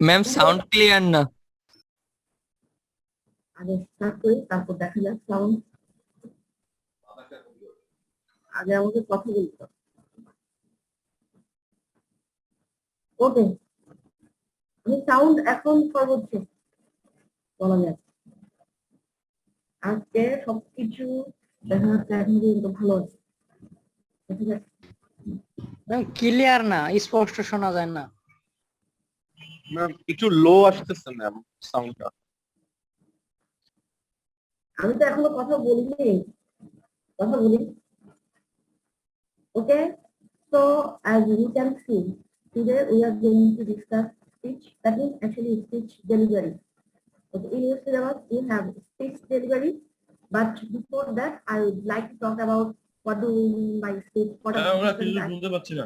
Ma'am sound clear না। আগে start করি, তারপর দেখা যাক সাউন্ড। আগে আমাকে কথা বলতে হবে। ওকে, আমি সাউন্ড এখন সর্বোচ্চ বলা যায়। আজকে সবকিছু দেখা যাচ্ছে এখন পর্যন্ত ভালো আছে। দেখা যাক। ক্লিয়ার না, স্পষ্ট শোনা যায় না। ম্যাম একটু লো আসতেছে ম্যাম সাউন্ডটা। আমি তো এখনো কথা বলিনি, কথা বলি। Okay, so as we can see, today we are going to discuss speech, that is actually speech delivery. Okay, in your syllabus you have speech delivery, but before that I would like to talk about what do we mean by speech. What are the different types? শুনতে পাচ্ছি না।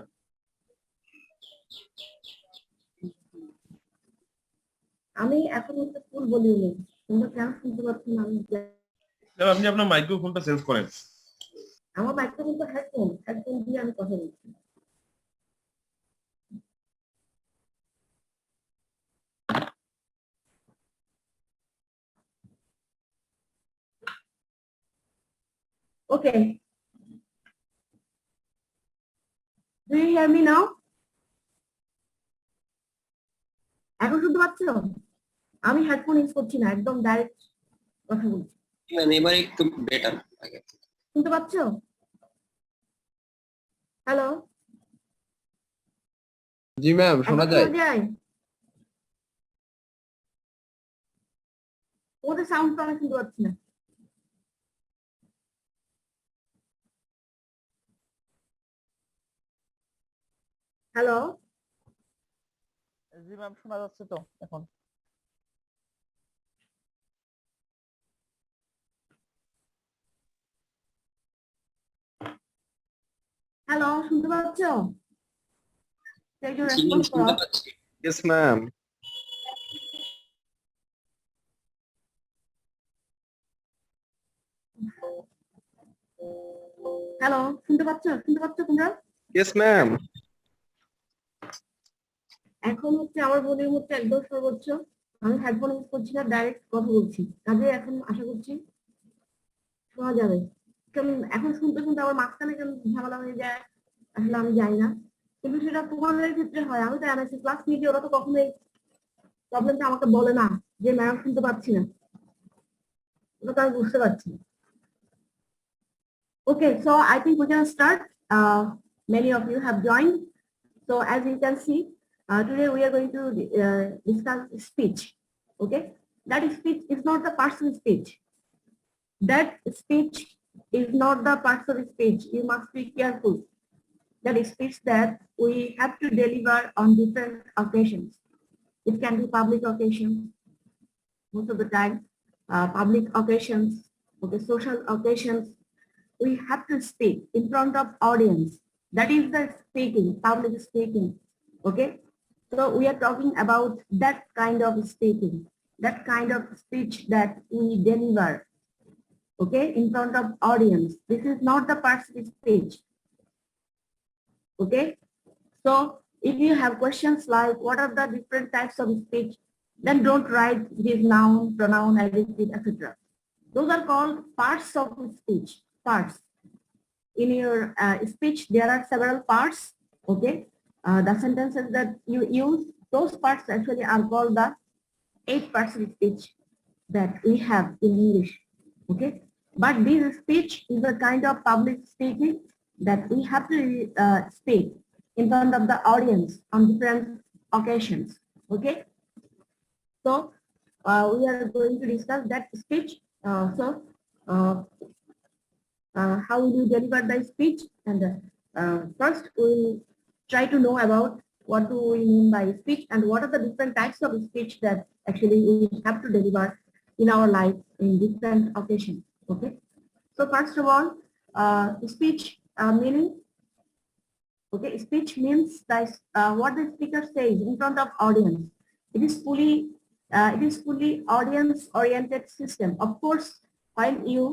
আমি এখন হচ্ছে ফুল ভলিউমে, তোমরা কেন শুনতে পাচ্ছ না আমি ম্যাম আপনি আপনার মাইক্রোফোনটা চেঞ্জ করেন। আমার মাইক্রোফোন তো হেডফোন, হেডফোন দিয়ে আমি কথা বলছি। Okay, do you hear me now? এখন শুনতে পাচ্ছ? আমি হেডফোন ইউজ করছি না, একদম ডাইরেক্ট কথা বলছি। ম্যাম এবারে একটু বেটার আগে। শুনতে পাচ্ছ? হ্যালো, জি ম্যাম শোনা যায়। ওদের সাউন্ড তো আমি শুনতে পাচ্ছি না। হ্যালো, জি ম্যাম শোনা যাচ্ছে তো এখন। হ্যালো, শুনতে পাচ্ছ? একটু জি ম্যাম রেসপন্স করো। শুনতে পাচ্ছি। Yes ma'am. হ্যালো, শুনতে পাচ্ছ? শুনতে পাচ্ছ তোমরা? Yes ma'am. এখন হচ্ছে আমার ভলিউম হচ্ছে একদম সর্বোচ্চ। আমি হেডফোন ইউজ করছি না, ডাইরেক্ট কথা বলছি। কাজে এখন আশা করছি শোনা যাবে। কারণ এখন শুনতে শুনতে আমার মাঝখানে কেন ঝামেলা হয়ে যায় আসলে আমি জানি না, কিন্তু সেটা তোমাদের ক্ষেত্রে হয়। আমি তো এমএসসি ক্লাস নিতে, ওরা তো কখনোই প্রবলেমটা আমাকে বলে না যে ম্যাম শুনতে পাচ্ছি না, ওটা তো আমি বুঝতে পারছি। Okay, so I think we can start. Many of you have joined. So as you can see, today we are going to discuss speech. Okay, that speech is not the personal speech. That speech is not the personal speech. You must be careful. That is speech that we have to deliver on different occasions. It can be public occasions, most of the time, public occasions, okay, social occasions. We have to speak in front of audience. That is the speaking, public speaking. Okay, so we are talking about that kind of speaking, that kind of speech that we deliver, okay, in front of audience. This is not the personal speech. Okay, so if you have questions like what are the different types of speech, then don't write this noun, pronoun, adjective, etc. Those are called parts of speech, parts. In your speech, there are several parts, okay? The sentences that you use, those parts actually are called the 8 parts of speech that we have in English, okay? But this speech is a kind of public speaking that we have to speak in front of the audience on different occasions, okay? So we are going to discuss that speech. How will you deliver the speech? And first we'll try to know about what do we mean by speech and what are the different types of speech that actually we have to deliver in our life in different occasions. Okay, so first of all, speech meaning. Okay, speech means that what the speaker says in front of audience. It is fully audience oriented system. Of course, while you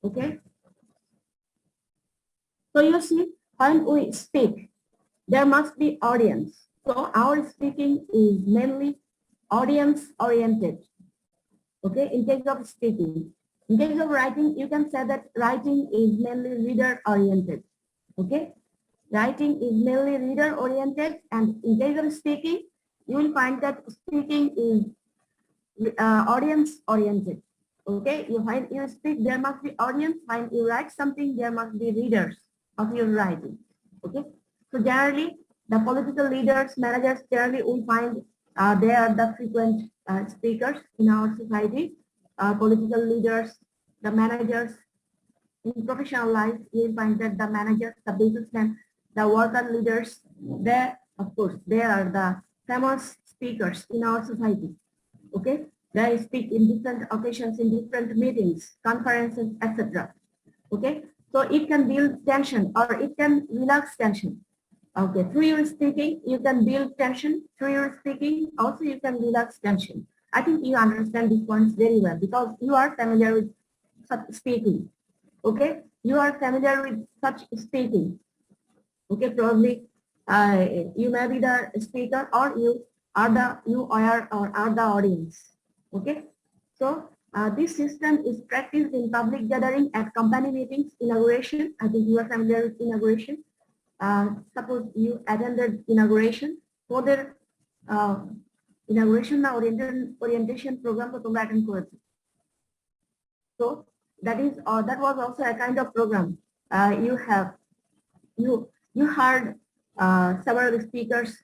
Okay. So you see, when we speak, there must be audience. So our speaking is mainly audience oriented. Okay, in case of speaking. In case of writing, you can say that writing is mainly reader oriented. Okay, writing is mainly reader oriented, and in case of speaking, you will find that speaking is audience oriented. Okay, when you speak, there must be audience. When you write something, there must be readers of your writing. Okay, so generally, the political leaders, managers, generally we find they are the frequent speakers in our society. Political leaders, the managers, in professional life, you will find that the managers, the businessmen, the worker leaders, they, of course, they are the famous speakers in our society. Okay, they speak in different occasions, in different meetings, conferences, etc. Okay, so it can build tension or it can relax tension. Okay, through your speaking, you can build tension. Through your speaking, also you can relax tension. I think you understand these points very well because you are familiar with such speaking. Okay, you are familiar with such speaking. Okay, probably you may be the speaker or you are or are the audience. Okay, so this system is practiced in public gathering at company meetings, inauguration. I think you are familiar with inauguration. Suppose you attended inauguration for their inauguration orientation program to attend course. So that was also a kind of program. You heard several speakers.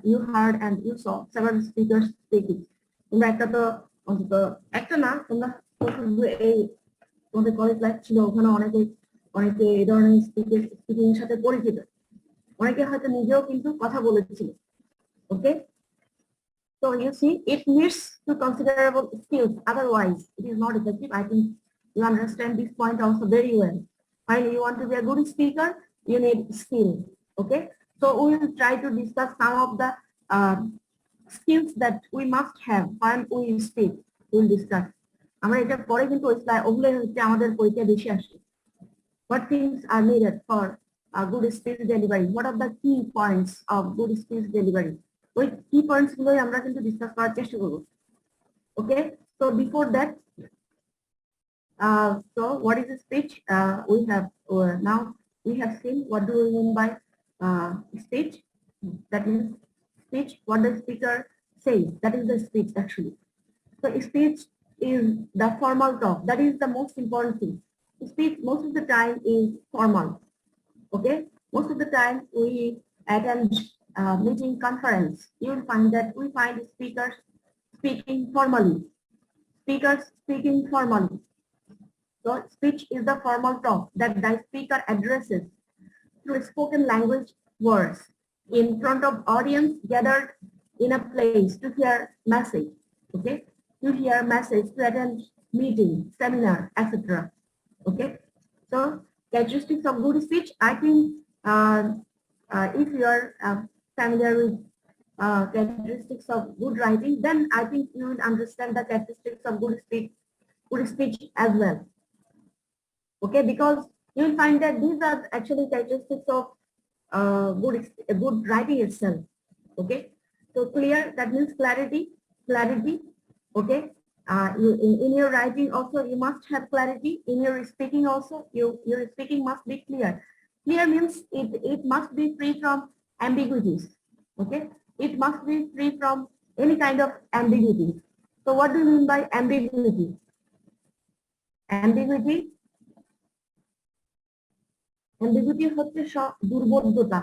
You heard and you saw several speakers speaking. তোমরা একটা তো অন্তত একটা না তোমরা এই তোমাদের college life ছিল ওখানে অনেকে অনেকে এই ধরনের স্পিকিং এর সাথে পরিচিত অনেকে হয়তো নিজেও কিন্তু কথা বলেছিল ওকে so you see it needs to considerable skills otherwise it is not effective I think you understand this point also very well when you want to be a good speaker you need skill okay so we will try to discuss some of the skills that we must have when we speak we will discuss আমরা এটা পরে কিন্তু ওগুলো হচ্ছে আমাদের পরীক্ষায় বেশি আসে what things are needed for a good speech delivery what are the key points of good speech delivery ওই key points গুলোই আমরা কিন্তু ডিসকাস করার চেষ্টা করব okay so before that so what is a speech we have now we have seen what do we mean by speech that means speech what the speaker says that is the speech actually so speech is the formal talk that is the most important thing speech most of the time is formal okay most of the time we attend meeting conference you will find that we find speakers speaking formally so speech is the formal talk that the speaker addresses through spoken language words in front of audience gathered in a place to hear message okay to hear message to attend meeting seminar etc okay so characteristics of good speech I think if you are familiar with characteristics of good writing then I think you will understand the characteristics of good speech as well okay because you will find that these are actually characteristics of good writing itself okay so clear that means clarity okay in your writing also you must have clarity in your speaking also your speaking must be clear means it must be free from ambiguities okay it must be free from any kind of ambiguity so what do you mean by ambiguity ambiguity হচ্ছে দুর্বোধ্যতা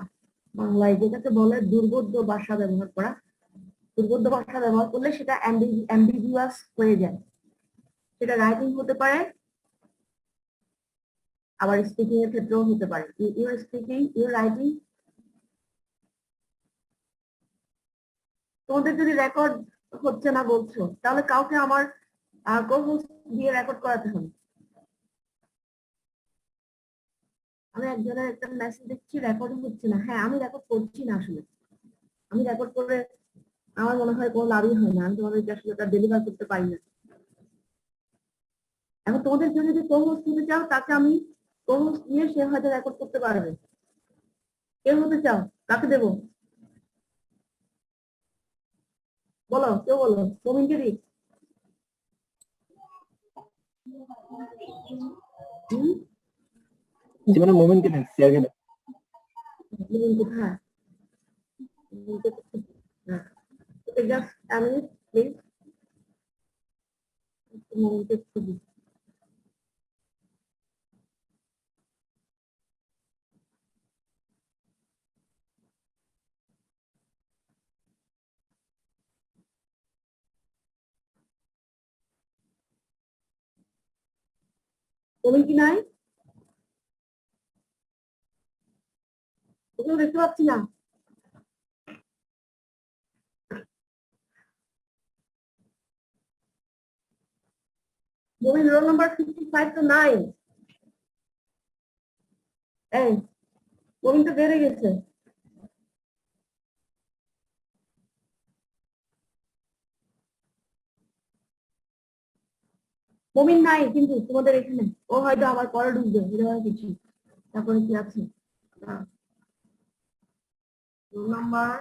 বাংলায় যেটাকে বলে দুর্বোধ্য ভাষা ব্যবহার করা দুর্বোধ্য ভাষা ব্যবহার করলে সেটা অ্যাম্বিগুয়াস হয়ে যায় সেটা রাইটিং হতে পারে আবার স্পিকিং এর ক্ষেত্রেও হতে পারে ইউর স্পিকিং ইউর রাইটিং তোমাদের যদি রেকর্ড হচ্ছে না বলছো তাহলে কাউকে আমার কো-হোস্ট দিয়ে রেকর্ড করাতে হবে আমি একজনের একটা মেসেজ দেখছি রেকর্ড হচ্ছে না হ্যাঁ আমি রেকর্ড করছি না আসলে আমি রেকর্ড করে আমার মনে হয় কোনো লাভই হয় না আমি তোমাদেরকে আসলে ওটা ডেলিভার করতে পারি না এখন তোমাদের জন্য যদি co-host নিতে চাও তাকে আমি co-host নিয়ে সে হয়তো রেকর্ড করতে পারবে। কেউ হতে চাও কাকে দেবো বলো, কেউ বলো, মোমিনকে দিই? জীবনে মোমেন্ট কিনে শেয়ার গেলে মোমিন কোথায়? জাস্ট আমি প্লিজ মোমিনকে দিই। মোমিন কি নাই? ওকে দেখতে পাচ্ছি না। মোমিন রোল নাম্বার 55 তো নাই। এই মোমিন তো বেড়ে গেছে। মোমিন নাই কিন্তু তোমাদের এখানে, ও হয়তো আবার পরে ঢুকবে এরকম কিছু। তারপরে কি আছে? Roll number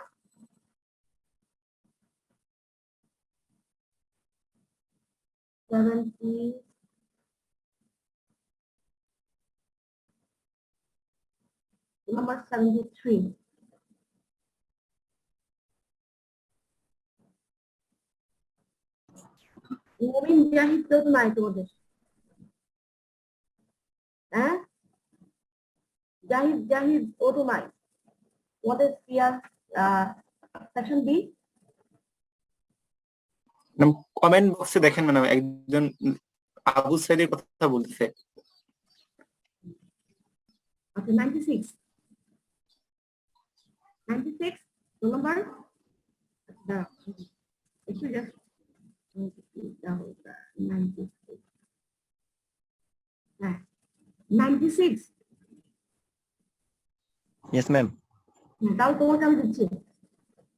70, number 73। মোমিন জাহিদ তো নাই তোমাদের, হ্যাঁ? জাহিদ জাহিদ ও তো নাই তোমাদের পিয়ার সেকশন বি। কমেন্ট বক্সে দেখেন ম্যাডাম একজন আবু সাইদের কথা বলতেছে। আচ্ছা 96 রোল নাম্বার একটু জাস্ট 96, হ্যাঁ 96। Yes, ma'am. তাও তোমাকে আমি দিচ্ছি,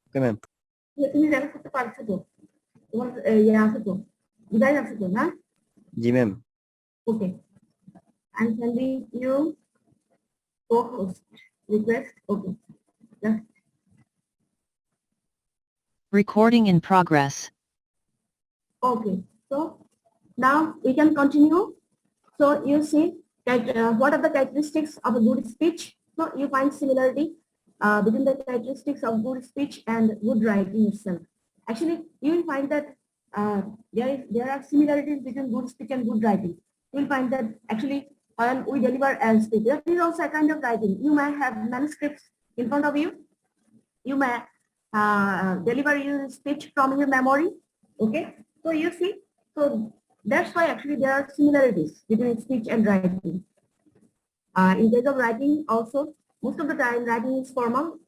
Okay, ma'am. তুমি দেখা করতে পারছো তো? তোমার ইয়ে আছে তো, ডিভাইস আছে তো না? Ji, ma'am. Okay, I'm sending you co-host request. Okay, just Recording in progress. okay. So now we can continue. So you see that what are the characteristics of a good speech? So you find similarity between the characteristics of good speech and good writing itself. Actually, you will find that there are similarities between good speech and good writing. You will find that actually when we deliver a speech, that is also a kind of writing. You may have manuscripts in front of you. You may deliver your speech from your memory. Okay, so you see, so that's why actually there are similarities between speech and writing. In case of writing also, most of the time writing is formal,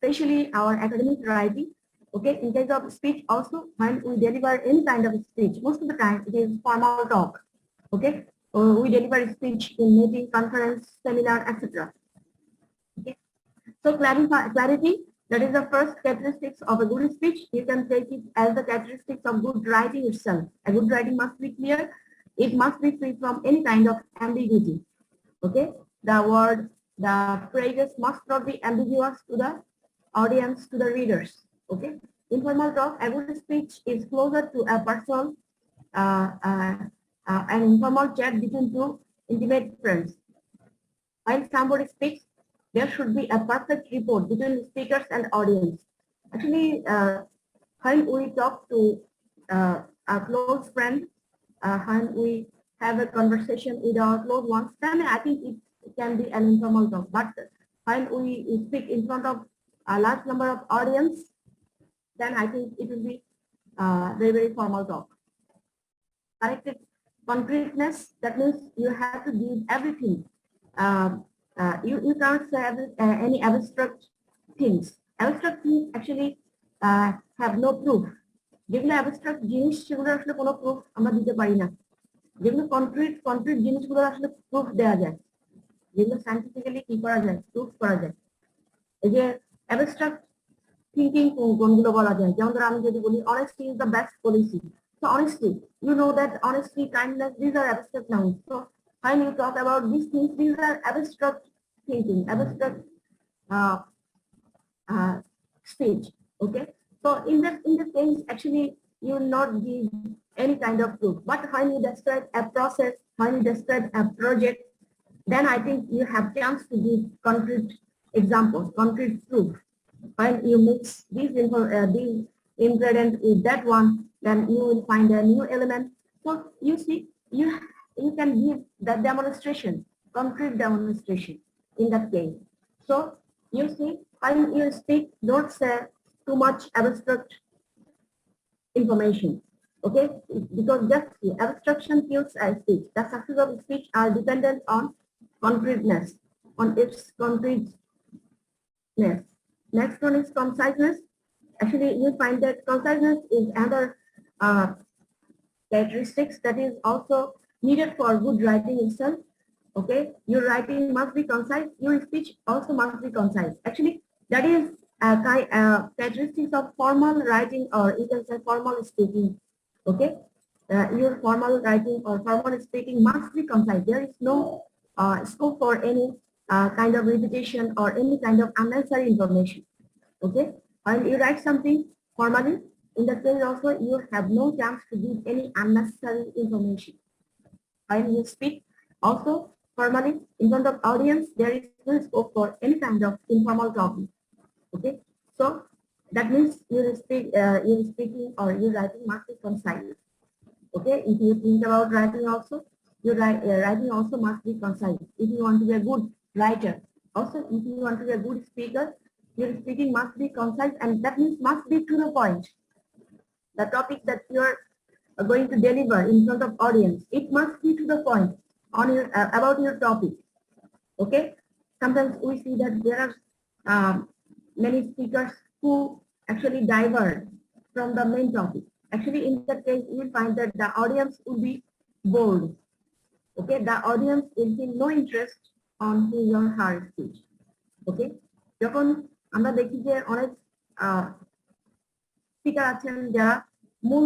especially our academic writing. Okay, in case of speech also, when we deliver any kind of speech, most of the time it is formal talk. Okay, we deliver speech in meeting, conference, seminar, etc. Okay, so clarity, that is the first characteristics of a good speech. You can take it as the characteristics of good writing itself. A good writing must be clear. It must be free from any kind of ambiguity. Okay, the word, the phrases must not be ambiguous to the audience, to the readers. Okay, informal talk, a good speech is closer to a personal, an informal chat between two intimate friends. While somebody speaks, there should be a perfect rapport between speakers and audience. Actually, when we talk to a close friend, when we have a conversation with our close ones, then I think it can be an informal talk. But when we speak in front of a large number of audience, then I think it will be very, very formal talk. Corrected concreteness, that means you have to give everything. You can't say any abstract things. Abstract things actually have no proof. যেগুলো abstract জিনিস সেগুলো আসলে কোনো proof আমরা দিতে পারি না। যেগুলো concrete জিনিসগুলো আসলে proof দেওয়া যায়, যেগুলো scientifically কি করা যায়, proof করা যায়। এই যে abstract thinking কোনগুলো বলা যায়, যেমন ধরো আমি যদি বলি honesty is the best policy, So honesty, you know that honesty, kindness, these are abstract nouns. So when you talk about these things, these are abstract thinking, abstract uh, speech. Okay. So in the case, actually, you will not give any kind of proof. But when you describe a process, when you describe a project, then I think you have chance to give concrete examples, concrete proof. When you mix these ingredients with that one, then you will find a new element. So you see, you can give the demonstration, concrete demonstration in that case. So you see, when you speak, don't say too much abstract information. Okay, because just abstraction kills a speech. The success of speech are dependent on concreteness, on its concreteness. Next one is conciseness. Actually, you find that conciseness is another characteristics that is also needed for good writing itself. Okay, your writing must be concise. Your speech also must be concise. Actually, that is characteristics of formal writing, or you can say formal speaking. Okay, your formal writing or formal speaking must be concise. There is no scope for any kind of repetition or any kind of unnecessary information. Okay, while you write something formally, in that case also you have no chance to give any unnecessary information. While you speak also formally in front of audience, there is no scope for any kind of informal talking. Okay, so that means your speaking or your writing must be concise. Okay, if you think about writing also, your writing also must be concise. If you want to be a good writer, also if you want to be a good speaker, your speaking must be concise, and that means must be to the point. The topic that you are going to deliver in front of audience, it must be to the point on your about your topic. Okay, sometimes we see that there are many speakers who actually divert from the main topic. Actually, in that case, you will find that the audience will be bored. Okay, the audience will feel no interest on his or her speech. Okay, যখন আমরা দেখি যে অনেক speaker আছেন যারা মূল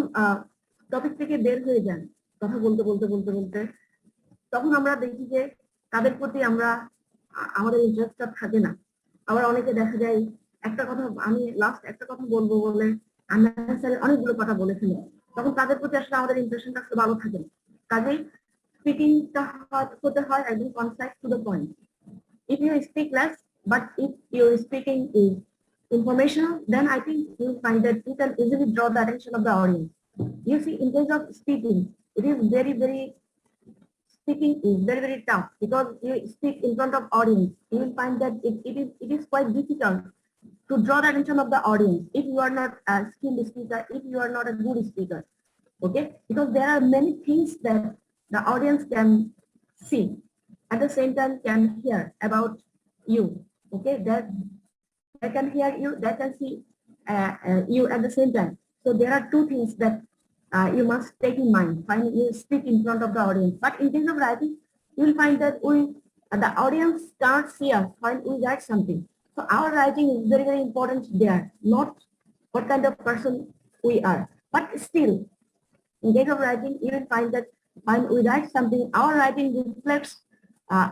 topic থেকে বের হয়ে যান কথা বলতে বলতে বলতে বলতে, তখন আমরা দেখি যে তাদের প্রতি আমরা আমাদের ইন্টারেস্টটা থাকে না। আবার অনেকে দেখা যায় একটা কথা, আমি লাস্ট একটা কথা বলবো বলে আননেসেসারি অনেকগুলো কথা বলে ফেলে, তখন তাদের প্রতি আসলে আমাদের ইমপ্রেশনটা আসলে ভালো থাকে না। কাজেই স্পিকিংটা হতে হয় একদম concise to the point. If you speak less, but if your speaking is informational, then I think you'll find that you can easily draw the attention of the audience. You see, in case of speaking, it is speaking is very tough, because you speak in front of audience. You will find that it is quite difficult to draw the attention of the audience if you are not a skilled speaker, if you are not a good speaker. Okay, because there are many things that the audience can see, at the same time can hear about you. Okay, that they can hear you, they can see you at the same time. So there are two things that you must take in mind when you speak in front of the audience. But in case of writing, you will find that the audience can't see us when we write something. So our writing is very important there, not what kind of person we are. But still, in case of writing, you will find that when we write something, our writing reflects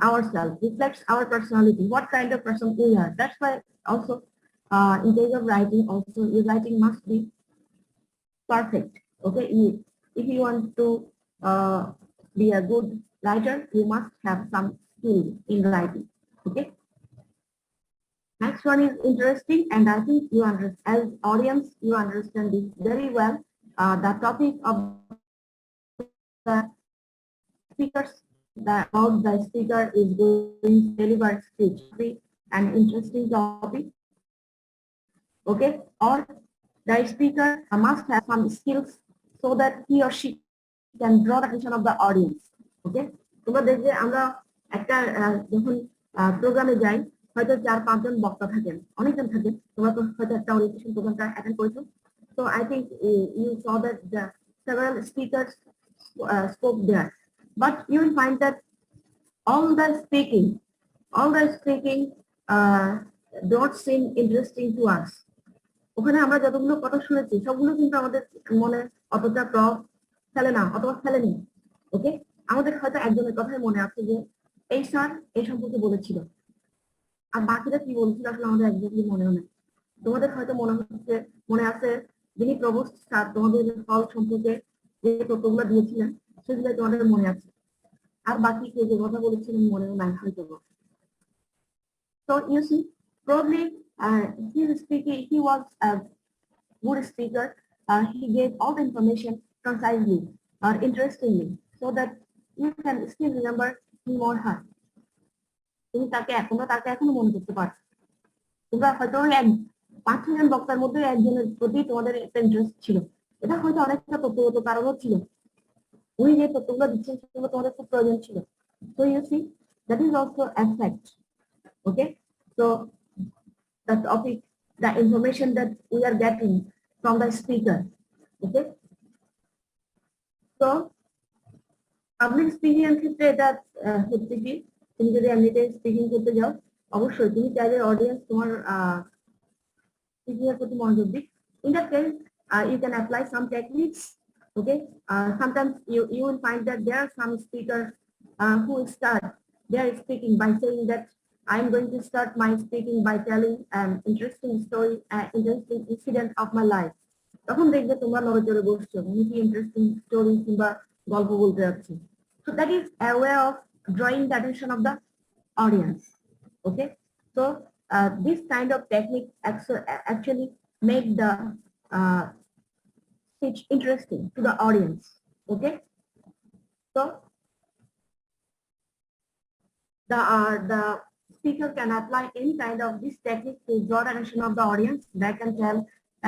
ourselves, reflects our personality, what kind of person we are. That's why also in case of writing, also your writing must be perfect. Okay, if you want to be a good writer, you must have some skill in writing. Okay. Next one is interesting, and I think you understand, as audience, you understand this very well. The topic of the speakers, about the speaker is going to deliver speech, an interesting topic. Okay, or the speaker must have some skills so that he or she can draw the attention of the audience. Okay, তোমরা দেখবে আমরা একটা যখন প্রোগ্রামে যাই, হয়তো 4-5 জন বক্তা থাকেন, অনেকজন থাকেন, তোমরা তো হয়তো একটা ওরিয়েন্টেশন প্রোগ্রামটা অ্যাটেন্ড করেছো। So I think you saw that the several speakers spoke there, but you will find that all the speaking don't seem interesting to us. ওখানে আমরা যতগুলো কথা শুনেছি সবগুলো কিন্তু আমাদের মনে অতটা প্রভাব ফেলে না অথবা ফেলেনি। ওকে, আমাদের হয়তো একজনের কথাই মনে আছে যে এই স্যার এই সম্পর্কে বলেছিল, আর বাকিরা কি বলছিল আসলে আমাদের একজনই মনেও নেই। তোমাদের হয়তো মনে আছে যিনি প্রভোস্ট স্যার তোমাদের ফল সম্পর্কে যে তথ্যগুলো দিয়েছিলেন সেগুলো তোমাদের মনে আছে, আর বাকি কে যে কথা বলেছিলেন মনেও নাই হয়তো। So you see, probably he was a good speaker. He gave all the information concisely or interestingly, so that you can still remember him or her. তোমরা তাকে এখনো মনে করতে পারো। তোমরা হয়তো 5-6 জন বক্তার মধ্যে একজনের প্রতি তোমাদের একটা ইন্টারেস্ট ছিল। এটা হয়তো অনেকটা তথ্যগত কারণও ছিল। উনি যে তথ্যগুলো দিচ্ছেন সেগুলো তোমাদের খুব প্রয়োজন ছিল। So you see, that is also a fact. Okay, so the topic, the information that we are getting from the speaker. Okay, so public speaking এর ক্ষেত্রে এটা হচ্ছে কি, তুমি যদি এমনিতে স্পিকিং করতে যাও অবশ্যই তুমি চাইলে অডিয়েন্স তোমার স্পিকিং এর প্রতি মনোযোগ দিক। In that case, you can apply some techniques. Okay, sometimes you will find that there are some speakers who start their speaking by saying that I'm going to start my speaking by telling an interesting story, interesting incident of my life. তখন দেখবে তোমরা নড়েচড়ে বসছো, আমি কি interesting story কিংবা গল্প বলতে যাচ্ছি। So that is a way of drawing the attention of the audience. Okay, so this kind of technique actually make the speech interesting to the audience. Okay, so the speaker can apply any kind of this technique to draw the attention of the audience. That can tell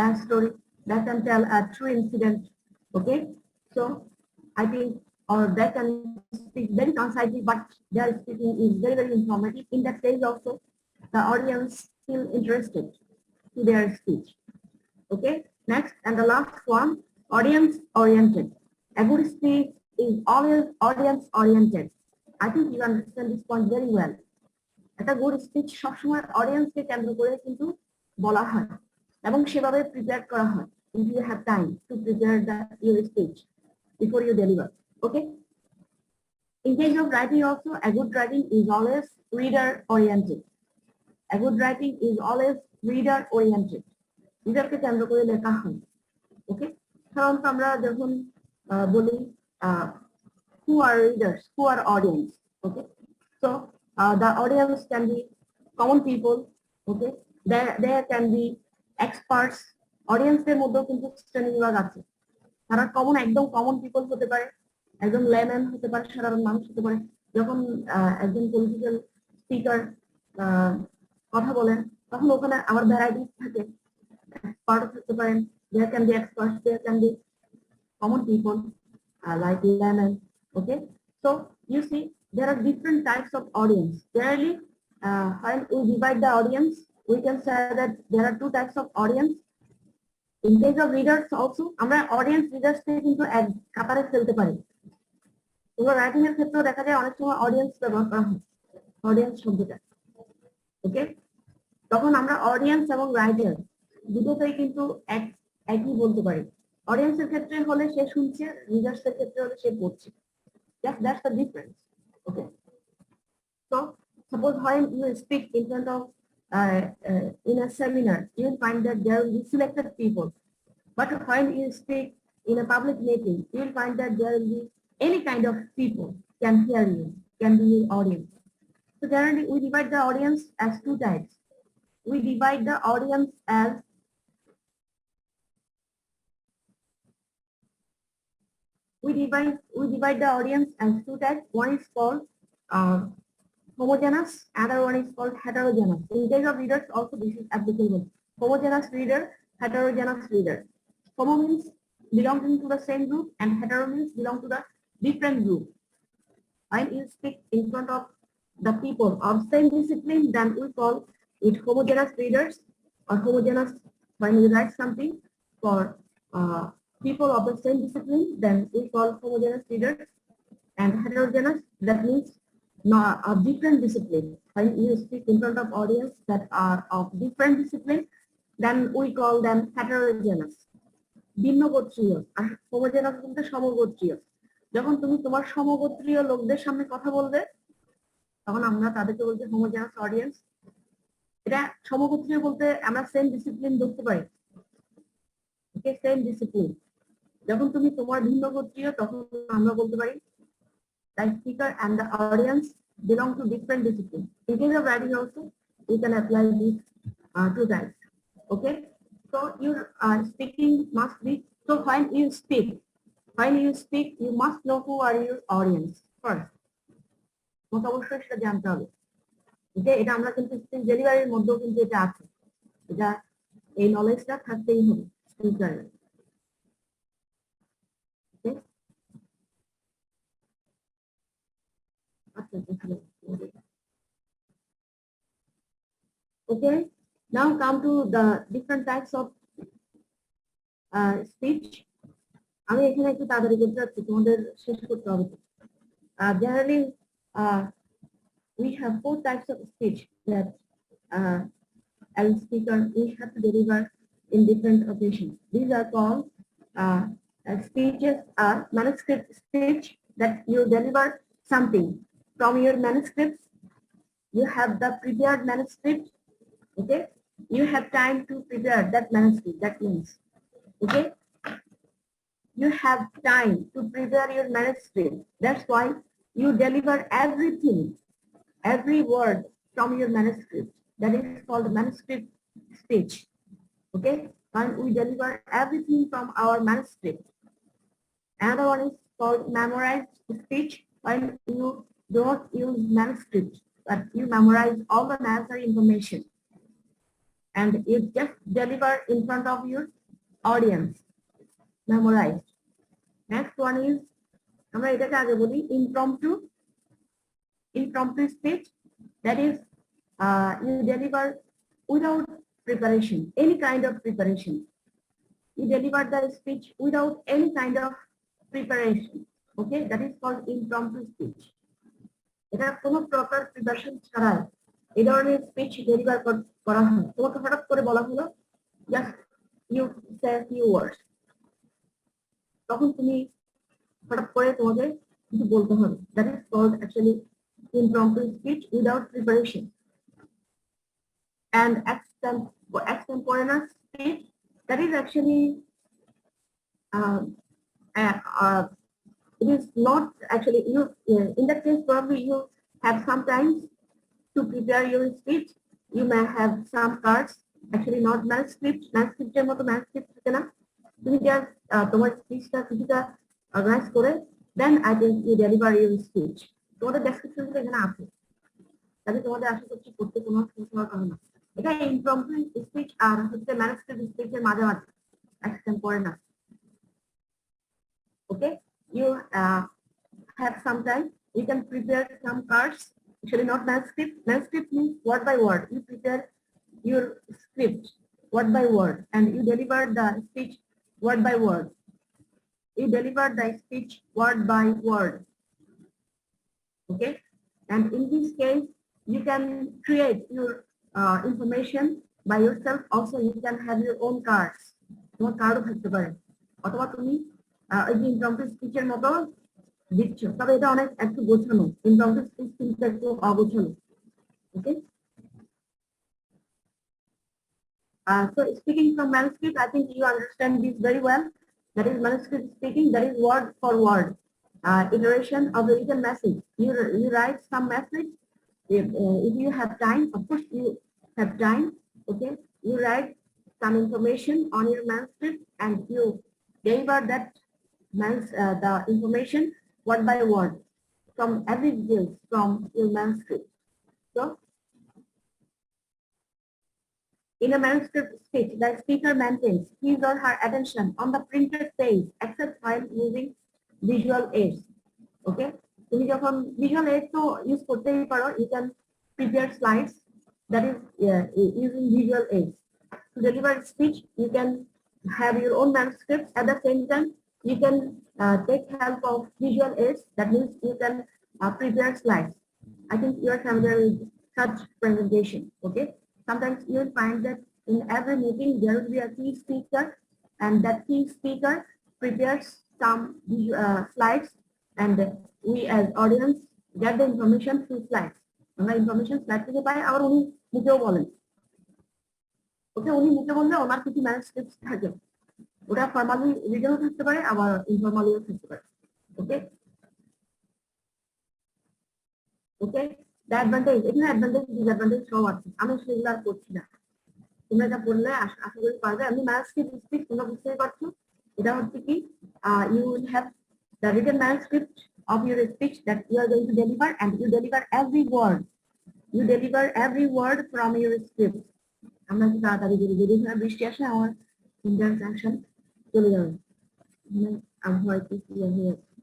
a story, that can tell a true incident. Okay, so I think, or they can speak very concisely, but their speaking is very, very informative. In that case also, the audience feel interested to their speech. Okay, next and the last one, audience oriented. A good speech is always audience oriented. I think you understand this point very well. একটা good speech সবসময় অডিয়েন্সকে কেন্দ্র করে কিন্তু বলা হয় এবং সেভাবে prepare করা হয়। If you have time to prepare your speech before you deliver. Okay. In case of writing also, a good writing is always reader oriented. A good writing is always reader oriented. রিডারকে কেন্দ্র করে লেখা হয়। ওকে, সাধারণত আমরা যখন বলি who are readers, who are audience. Okay, so the audience can be common people. Okay, there can be experts. Audience এর মধ্যেও কিন্তু শ্রেণী বিভাগ আছে। তারা একদম কমন পিপল হতে পারে, একজন লেম্যান হতে পারে, সাধারণ মানুষ হতে পারে। যখন একজন পলিটিক্যাল স্পিকার কথা বলেন তখন ওখানে আমার ভ্যারাইটিস থাকে, পার্ট থাকতে পারেন, there can be experts, there can be common people like laymen. Okay, so you see there are different types of audience. Generally, when we divide the audience, we can say that there are two types of audience. In case of readers also, আমরা audience readers কে কিন্তু এক কাতারে ফেলতে পারি। তোমরা writing এর ক্ষেত্রেও দেখা যায় অনেক সময় অডিয়েন্স ব্যবহার করা হয়, অডিয়েন্স শব্দটা। ওকে, তখন আমরা অডিয়েন্স এবং রাইটার দুটোতেই কিন্তু একই বলতে পারি। অডিয়েন্সের ক্ষেত্রে হলে সে শুনছে, রিডার্স এর ক্ষেত্রে হলে সে পড়ছে। That's the difference. Okay, so suppose when you speak in front of in a seminar, you will find that there will be selected people. But when you speak in a public meeting, you will find that there will be any kind of people can hear you, can be your audience. So generally, we divide the audience as two types. We divide the audience as we divide the audience as two types. One is called homogeneous, other one is called heterogeneous. In case of readers also this is applicable. Homogeneous reader, heterogeneous reader. Homo means belonging to the same group and hetero means belong to the different group. When you speak in front of the people of same discipline, then we call it homogeneous readers, or homogeneous when we write something for people of the same discipline, then we call homogeneous readers. And heterogeneous, that means of different discipline. When you speak in front of audience that are of different discipline, then we call them heterogeneous. ভিন্ন গোত্রীয় আর homogeneous বলতে সমগোত্রীয়। যখন তুমি তোমার সমগোত্রীয় লোকদের সামনে কথা বলবে তখন আমরা তাদেরকে বলছি হোমোজেনাস অডিয়েন্স। এটা সমগোত্রীয় বলতে আমরা সেম ডিসিপ্লিন ধরতে পারি, সেম ডিসিপ্লিন। যখন তুমি তোমার ভিন্ন গোত্রীয় তখন আমরা বলতে পারি the speaker and the audience belong to different disciplines. In case of writing also, you can apply these two types. Okay, so your speaking must be, so when you speak, you must know who are your audience first. অবশ্যই সেটা জানতে হবে। ওকে, এটা আমরা কিন্তু speech ডেলিভারির মধ্যেও কিন্তু এটা আছে, এটা এই নলেজটা থাকতেই হবে স্পিকারের। Okay, now come to the different types of speech. আমি এখানে একটু তাড়াতাড়ি করতে যাচ্ছি, তোমাদের শেষ করতে হবে। Generally, we have 4 types of speech that as speaker we have to deliver in different occasions. These are called speeches are manuscript speech, that you deliver something from your manuscripts. You have the prepared manuscript. Okay, you have time to prepare that manuscript. That means, okay, you have time to prepare your manuscript. That's why you deliver everything, every word from your manuscript. That is called manuscript speech. Okay, and we deliver everything from our manuscript. Another one is called memorized speech, when you don't use manuscript, but you memorize all the necessary information and you just deliver in front of your audience. Memorized. Next one is, আমরা এটাকে আগে বলি impromptu speech. That is, you deliver without preparation, any kind of preparation. You deliver the speech without any kind of preparation. Okay, that is called impromptu speech. এটা কোনো প্রকার preparation ছাড়াই এই ধরনের স্পিচ ডেলিভার করা হয়। তোমাকে হঠাৎ করে বলা হলো just you say few words, তখন তুমি হঠাৎ করে তোমাকে কিছু বলতে হবে। That is called actually impromptu speech without preparation. And extemporaneous speech, that is actually it is not actually you. In that case, probably you have sometimes to prepare your speech. You may have some cards, actually not manuscript. Manuscripter moto manuscript থাকে না, তুমি just তোমার স্পিচটা কিছুটা organise করে then I think you deliver your speech. তোমাদের description এখানে আছে, তাহলে তোমাদের আশা করছি করতে কোনো সমস্যা হবে না। এটা ইমপ্রম্পটু স্পিচ আর হচ্ছে ম্যানুস্ক্রিপ্ট স্পিচের মাঝামাঝি, extemporaneous. Okay, you have some time, you can prepare some cards, actually not manuscript. Manuscript means word by word. You prepare your script word by word and you deliver the speech word by word. You deliver the speech word by word. Okay, and in this case you can create your information by yourself. Also you can have your own cards, তোমার কার্ডও থাকতে পারে, অথবা তুমি এই যে impromptu স্পিচের মতো দিচ্ছ, তবে এটা অনেক একটু গোছানো। ইমপ্রম্পটু স্পিচ কিন্তু একটু অগোছানো। ওকে, so speaking from manuscript, I think you understand this very well. That is manuscript speaking, that is word for word iteration of the written message. You write some message. If you have time, of course you have time. Okay, you write some information on your manuscript and you deliver that the information word by word from every details from your manuscript. So in a manuscript speech, the speaker maintains his or her attention on the printed page except while using visual aids. Okay, তুমি যখন visual aids তো use করতেই পারো, you can prepare slides, that is using visual aids. To deliver speech, you can have your own manuscript. At the same time, you can take help of visual aids, that means you can prepare slides. I think you are familiar with such presentation. Okay, sometimes you will find that in every meeting there will be a key speaker and that key speaker prepares some slides, and we as audience get the information through slides. আমরা information slide থেকে পাই, আবার উনি মুখেও বলেন। ওকে, উনি মুখে বললে ওনার কিছু ম্যানুস্ক্রিপ্টস থাকে, ওটা ফর্মালি রিটেনও থাকতে পারে, আবার ইনফর্মালিও থাকতে পারে। ওকে ওকে, দ্য অ্যাডভান্টেজ, এখানে অ্যাডভান্টেজ ডিসঅ্যাডভান্টেজ সব আছে, আমি সেগুলো আর করছি না, তোমরা এটা পড়লে আশা করি পারবে। আমি ম্যানুস্ক্রিপ্ট স্পিচ তোমরা বুঝতেই পারছো, এটা হচ্ছে কি you will have the written manuscript of your speech that you are going to deliver, and you deliver every word. You deliver every word from your script. আমরা কি তাড়াতাড়ি বলি, যদি বৃষ্টি আসে আমার ইন্টারজেকশন চলে যাবে, আবহাওয়া একটু ক্লিয়ার হয়ে যাচ্ছে।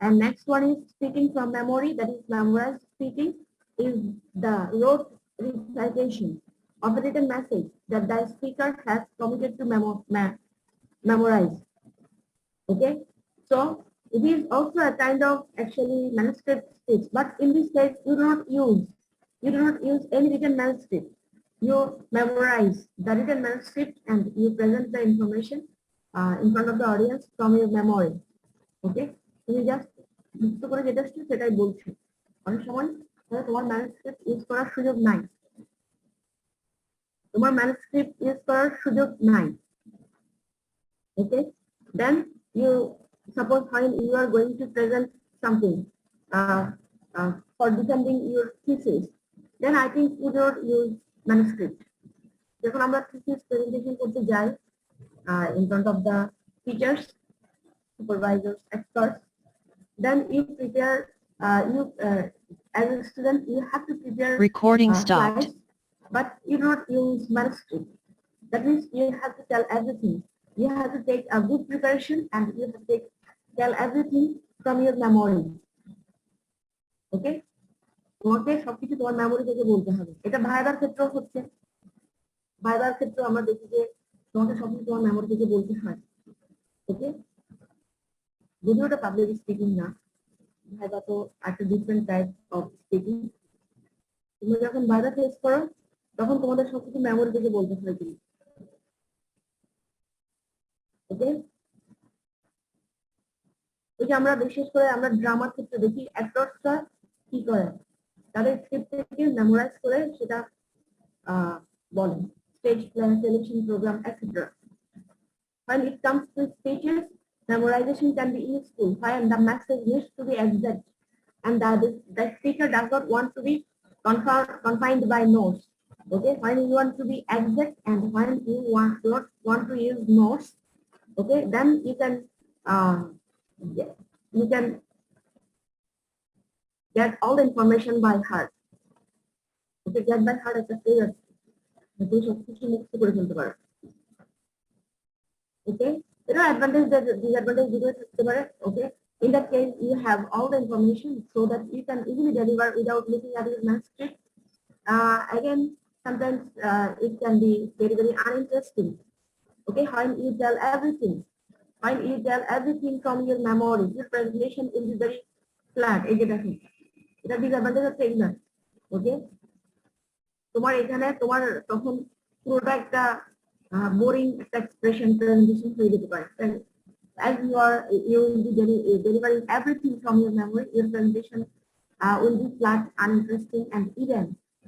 And next one is speaking from memory, that is memorized speaking is the rote recitation of a written message that the speaker has committed to memorize. Okay, so it is also a kind of actually manuscript speech, but in this case you do not use any written manuscript. You memorize the written manuscript and you present the information in front of the audience from your memory. Okay, তুমি just মুক্ত করে যেটা আসছে সেটাই বলছো, অনেক সময় তোমার ম্যানুস্ক্রিপ্ট ইউজ করার সুযোগ নাই, তোমার ম্যানুস্ক্রিপ্ট ইউজ করার সুযোগ নাই। Okay, then you suppose when you are going to present something for defending your thesis, then I think you don't use manuscript. যখন আমরা thesis presentation করতে যাই in front of the teachers, supervisors, experts, then you prepare as a student you have to prepare Recording stopped. slides, but you do not use manuscript. That means you have to tell everything. You have to take a good preparation and you have to tell everything from your memory. Okay, তোমাকে সবকিছু তোমার memory থেকে বলতে হবে। এটা ভাইবার ক্ষেত্রেও হচ্ছে, ভাইবার ক্ষেত্রে আমরা দেখি যে তোমাকে সবকিছু তোমার মেমোরি থেকে বলতে হয়। ওকে, যদিও ওটা পাবলিক স্পিকিং না, ভাইবা তো একটা ডিফারেন্ট টাইপ অফ স্পিকিং। তুমি যখন ভাইবা ফেস করো তখন তোমাদের সবকিছু মেমোরি থেকে বলতে হয় তুমি। ওকে, ওই যে আমরা বিশেষ করে আমরা ড্রামার ক্ষেত্রে দেখি অ্যাক্টরসরা কি করে, তাদের স্ক্রিপ্ট থেকে মেমোরাইজ করে সেটা বলেন, stage play, television programme, etcetera. When it comes to speeches, memorization can be useful when the message needs to be exact and the speaker does not want to be confined by notes. Okay, when you want to be exact and when you not want to use notes, okay, then you can get all the information by heart. Okay, get by heart একটা phrase আছে, তুমি সবকিছু মুক্ত করে ফেলতে পারো। Okay, there are advantages, disadvantages দুটোই থাকতে পারে। Okay, in that case you have all the information so that you can easily deliver without looking at your manuscript. Again, sometimes it can be very uninteresting. Okay, when you tell everything from your memory, your presentation will be very flat. এই যে দেখো, এটা disadvantage হচ্ছে এই না। ওকে, তোমার এখানে তোমার তখন পুরোটা একটা বোরিং একটা এক্সপ্রেশন প্রেজেন্টেশন হয়ে যেতে পারে। As you will be delivering everything from your memory, your presentation will be flat, uninteresting, and even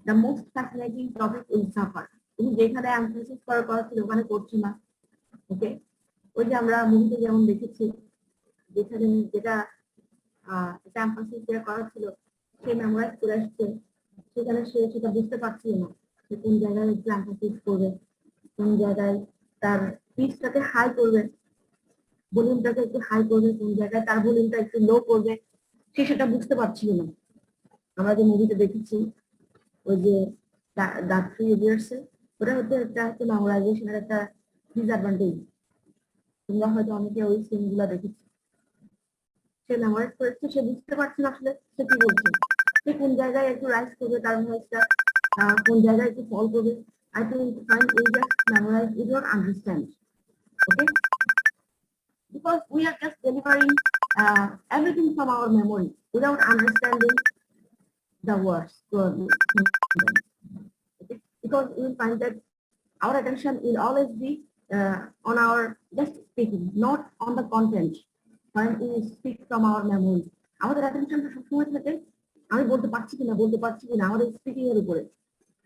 the most fascinating topic will suffer. তুমি যেখানে এমফাসিস করার কথা ছিল ওখানে করছো না। ওকে, ওই যে আমরা মুভিতে যেমন দেখেছি, যেখানে যেটা এমফাসিস করা ছিল সে মেমোরাইজ করে আসছে, সেখানে সে সেটা বুঝতে পারছিল না সে কোন জায়গায় এমফাসিস করবে, কোন জায়গায় তার পিচটাকে হাই করবে, ভলিউমটাকে একটু হাই করবে, কোন জায়গায় তার ভলিউমটা একটু লো করবে, সে সেটা বুঝতে পারছিল না। আমরা যে মুভিতে দেখেছি ওই যে দ্য 3 ইডিয়টস, ওটা হচ্ছে একটা মেমোরাইজেশনের একটা ডিসঅ্যাডভান্টেজ। তোমরা হয়তো অনেকে ওই সিনগুলো দেখেছো, সে মেমোরাইজ করেছে, সে বুঝতে পারছে না আসলে সে কি বলছে, সে কোন জায়গায় একটু রাইজ করবে তার ভয়েসটা, কোন জায়গায় একটু ফল করবে। I think when we just memorize, we don't understand. Okay, because we are just delivering everything from our memory without understanding the words. Okay, because we will find that our attention will always be on our just speaking, not on the content. When we speak from our memory, আমাদের অ্যাটেনশনটা সবসময় থাকে আমি বলতে পারছি কিনা আমাদের speaking এর উপরে,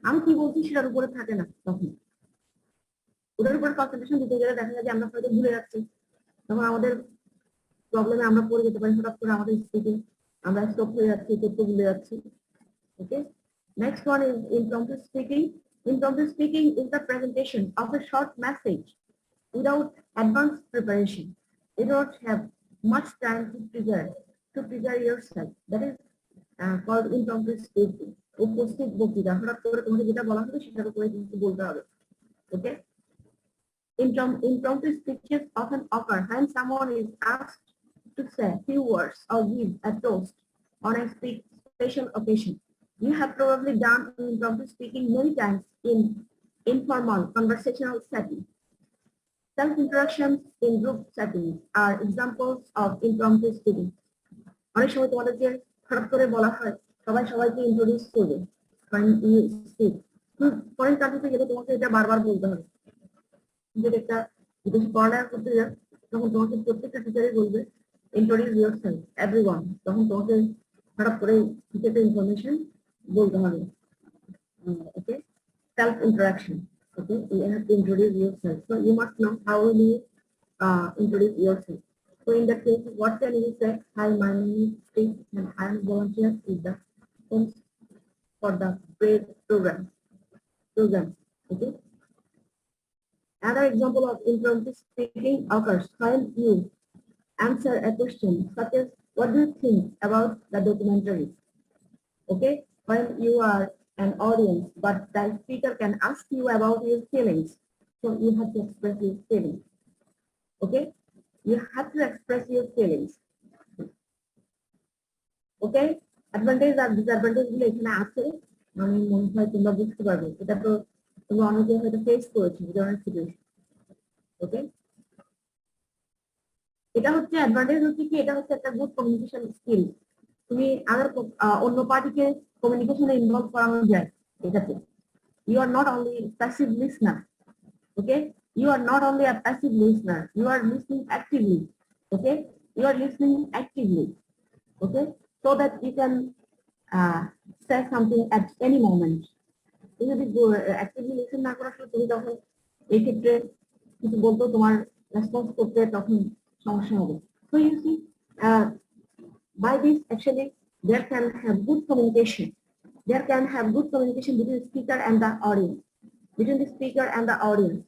আমি কি বলছি সেটার উপরে থাকে না। তখন ওটার উপরে কনসেন্ট্রেশন দিতে গেলে দেখা যায় যে আমরা হয়তো ভুলে যাচ্ছি, তখন আমাদের প্রবলেমে আমরা পড়ে যেতে পারি, হঠাৎ করে আমাদের স্পিকিং আমরা স্টপ হয়ে যাচ্ছি, তথ্য ভুলে যাচ্ছি। ওকে, next one is impromptu speaking. Impromptu speaking is the presentation of a short message without advanced preparation. You don't have much time to prepare yourself. That is called impromptu speaking. উপস্থিত বক্তৃতা, হঠাৎ করে তোমাকে যেটা বলা হবে সেটার উপরে কিন্তু বলতে হবে। ওকে, impromptu speeches often occur when someone is asked to say few words or give a toast on a special occasion. You have probably done impromptu speaking many times in informal conversational settings. Self-introductions in group settings are examples of impromptu speaking. অনেক সময় তোমাদেরকে হঠাৎ করে বলা হয় সবাই সবাইকে introduce করবে, when you speak. পরের কাজে গেলে তোমাকে এটা বারবার বলতে হবে। যদি একটা বিদেশি পড়ালেখা করতে যাও তখন তোমাকে প্রত্যেকটা টিচারই বলবে ইন্ট্রোডিউস ইয়োরসেলফ এভরিওয়ান, তখন তোমাকে হঠাৎ করে কিছু একটা ইনফরমেশন বলতে হবে। ওকে, self introduction. Okay, you have to introduce yourself, so you must know how will you introduce yourself. So in that case, what can you say? Hi, my name is Steve and I am volunteer with the homes for the grade program. Okay, another example of impromptu speaking occurs when you answer a question such as what do you think about the documentary? Okay, when you are an audience, but the speaker can ask you about your feelings, so you have to express your feelings. Okay, you have to express your feelings. Okay, advantage R disadvantage গুলো এখানে আছে, আমি মনে হয় তোমরা বুঝতে পারবে, এটা তো তোমরা অনেকে হয়তো ফেস করেছো এই ধরনের সিচুয়েশন। ওকে, এটা হচ্ছে অ্যাডভান্টেজ হচ্ছে কি, এটা হচ্ছে একটা গুড কমিউনিকেশন স্কিল। তুমি আদার অন্য পার্টিকে কমিউনিকেশনে ইনভলভ করানো যায় এটাতে। You are not only passive listener. Okay, you are not only a passive listener, you are listening actively. Okay, you are listening actively. Okay, so that you can say something at any moment. তুমি যদি actively listen না করার সময় তুমি তখন এই ক্ষেত্রে কিছু বলতো তোমার রেসপন্স করতে তখন সমস্যা হবে। So you see, by this actually there can have good communication. There can have good communication between the speaker and the audience. Between the speaker and the audience.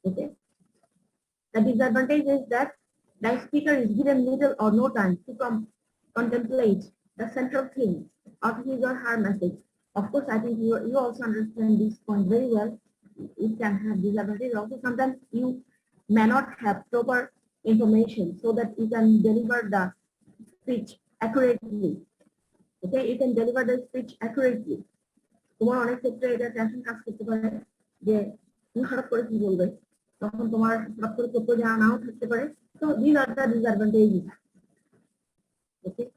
Okay. The disadvantage is that the speaker is given little or no time to contemplate the central theme of his or her message. Of course, I think you also understand this point very well. It can have disadvantage also. Sometimes you may not have proper information so that you can deliver the speech accurately. Okay, you can deliver the speech accurately. তোমার অনেক ক্ষেত্রে এটা tension কাজ করতে পারে যে তুমি হঠাৎ করে কি বলবে, তখন তোমার হঠাৎ করে তথ্য জানা নাও থাকতে পারে। তো these are the disadvantages. Okay,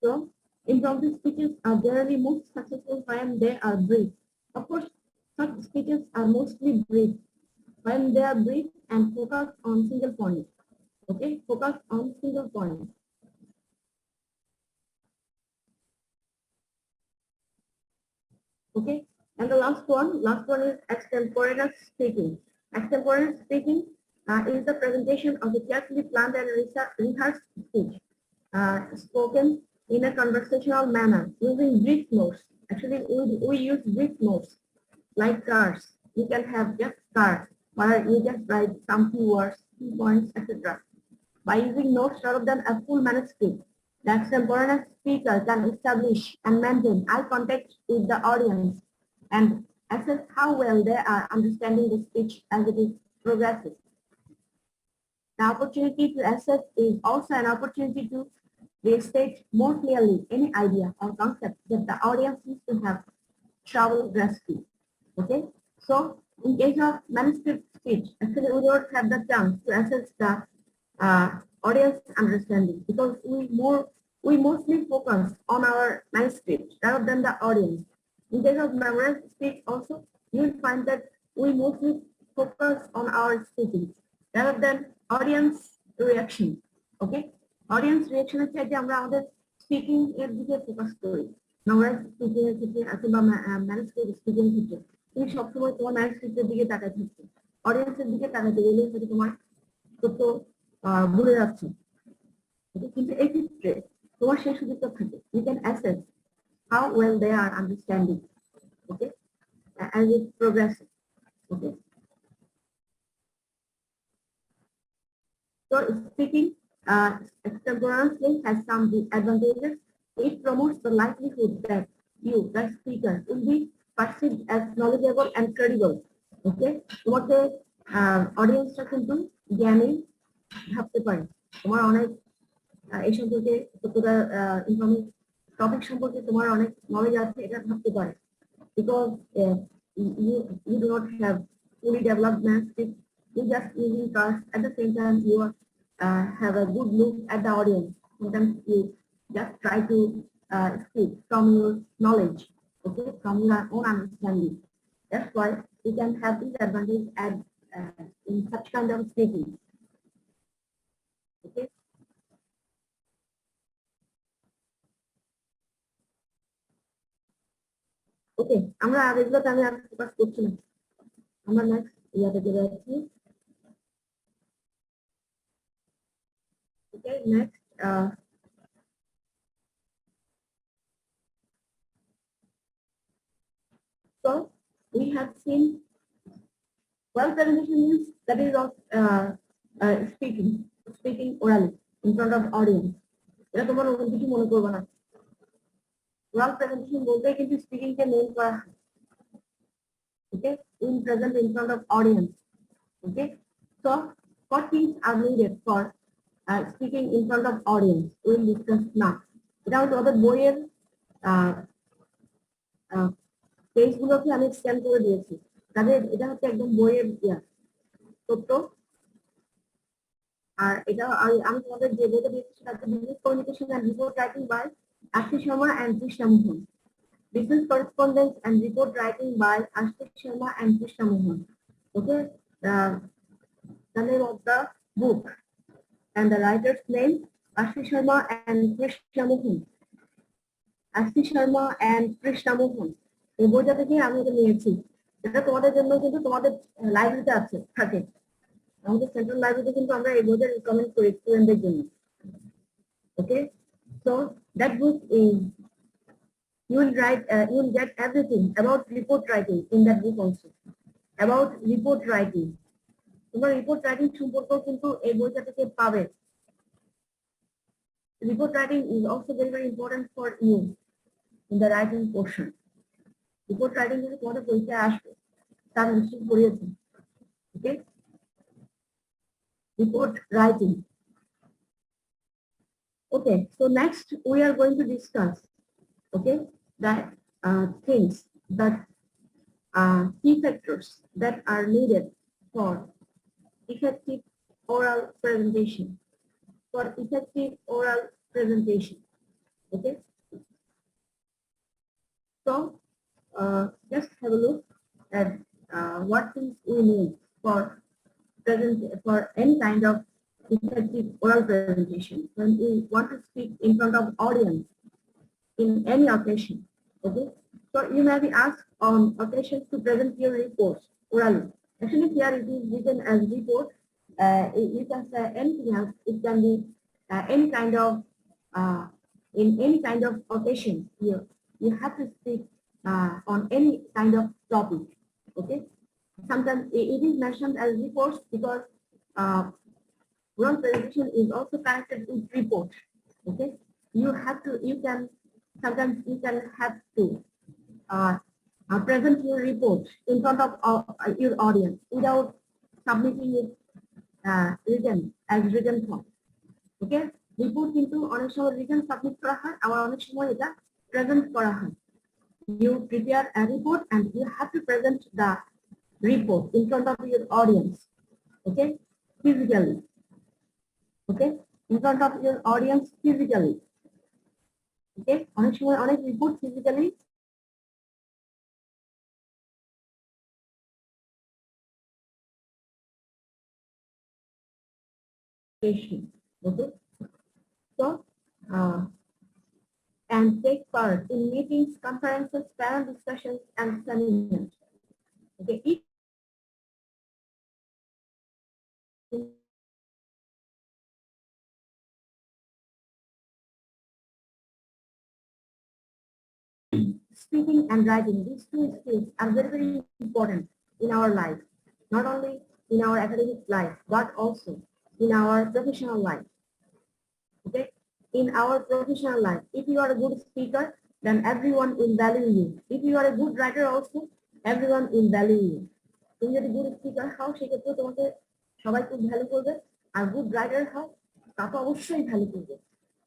so impromptu speeches are generally most successful when they are brief. Of course, such speeches are mostly brief when they are brief and focused on single point. Okay, focus on single point. Okay, and the last one is extemporaneous speaking. Extemporaneous speaking is the presentation of a carefully planned and rehearsed speech, spoken in a conversational manner using brief notes. Actually, we use brief notes like cards. You can have just cards where you just write some few words, key points, etc. By using notes rather than a full manuscript, the extemporaneous speaker can establish and maintain eye contact with the audience and assess how well they are understanding the speech as it is progresses. The opportunity to assess is also an opportunity to restate more clearly any idea or concept that the audience needs to have trouble grasping. Okay, so in case of manuscript speech, actually we don't have the chance to assess the audience understanding because we more we mostly focus on our manuscript rather than the audience. In case of memorized speech also, you will find that we mostly focus on our speaking rather than audience reaction. Okay? Audience reaction is that আমরা আমাদের speaking এর দিকে focus করি। memorized speaking এর ক্ষেত্রে অথবা manuscript speaking এর ক্ষেত্রে তুমি সবসময় তোমার manuscript-এর দিকে তাকাই থাকবে। অডিয়েন্সের দিকে তাকাতে গেলে হয়তো তোমার তথ্য ভুলে যাচ্ছে। কিন্তু এই ক্ষেত্রে তোমার সেই সুযোগটা থাকে। You can assess how well they are understanding, okay, as it progresses, okay. So speaking extemporaneously has some advantages. It promotes the likelihood that you, the speaker, will be perceived as knowledgeable and credible, okay. তোমাকে অডিয়েন্সটা কিন্তু জ্ঞানী ভাবতে পারে। তোমার অনেক এই সম্পর্কে কতটা ইনফরমেশন টপিক সম্পর্কে তোমার অনেক নলেজ আছে এটা ভাবতে পারে। Because you do not have fully developed manuscript, you just using trust. At the same time, you have a good look at the audience. Sometimes you just try to speak from your knowledge, okay, from your own understanding. That's why you can have this advantage at in such kind of speaking. Okay. ওকে, আমরা আর এগুলোতে আমি আর focus করছি না। আমরা next ইয়াতে চলে যাচ্ছি। ওকে, next so we have seen well presentation means that is of speaking orally in front of audience. এটা তোমার অন্য কিছু মনে করবে না। well presentation বলতে কিন্তু স্পিকিং কে মেন করা হয়। Okay, in present in front of audience. Okay, so what things are needed for speaking in front of audience? We will discuss now. এটা হচ্ছে ওদের বইয়ের পেজগুলোকে আমি স্ক্যান করে দিয়েছি। তাদের এটা হচ্ছে একদম বইয়ের তথ্য। আর এটা আমি তোমাদের যে বইটা দিয়েছি সেটা হচ্ছে business communication and report writing by Ashish Sharma and Krishna Mohan. Business correspondence and report writing by Ashish Sharma and Krishna Mohan. Okay, the name of the book and the writer's name Ashish Sharma and Krishna Mohan. Ashish Sharma and Krishna Mohan. এই বইটা থেকে আমি এটা নিয়েছি। এটা তোমাদের জন্য কিন্তু তোমাদের লাইব্রেরিতে আছে থাকে। আমাদের সেন্ট্রাল লাইব্রেরিতে কিন্তু আমরা এই বইটা রিকমেন্ড করি স্টুডেন্টদের জন্য। Okay, so that book is you will get everything about report writing in that book also. About report writing. তোমার report writing সম্পর্কেও কিন্তু এই বইটা থেকে পাবে। Report writing is also very important for you in the writing portion. Report writing যদি তোমাদের পরীক্ষায় আসবে তার নিশ্চয়ই পড়িয়েছে। Okay? Report writing. Okay, so next we are going to discuss, okay, that things that key factors that are needed for effective oral presentation. For effective oral presentation, okay. So just have a look at what things we need for any kind of effective oral presentation when we want to speak in front of audience in any occasion. Okay, so you may be asked on occasions to present your reports orally. Actually, here it is written as report. You can say anything else. It can be any kind of in any kind of occasion. You have to speak on any kind of topic. Okay, sometimes it is mentioned as reports because oral presentation is also connected with report. Okay, sometimes you can have to present your report in front of your audience without submitting it written as written form. Okay, report কিন্তু অনেক সময় written submit করা হয়, আবার অনেক সময় এটা present করা হয়। You prepare a report and you have to present the report in front of your audience. Okay, physically. Okay, in front of your audience physically. ওকে, অনেক সময় অনেক report physically okay, so and take part in meetings, conferences, panel discussions, and seminars. Okay, each speaking and writing, these two skills are very, very important in our life, not only in our academic life, but also in our professional life. Okay, in our professional life, if you are a good speaker, then everyone will value you. If you are a good writer also, everyone will value you. তুমি যদি good speaker হও সেক্ষেত্রে তোমাকে সবাই খুব value করবে, আর good writer হও তা তো অবশ্যই ভ্যালু করবে।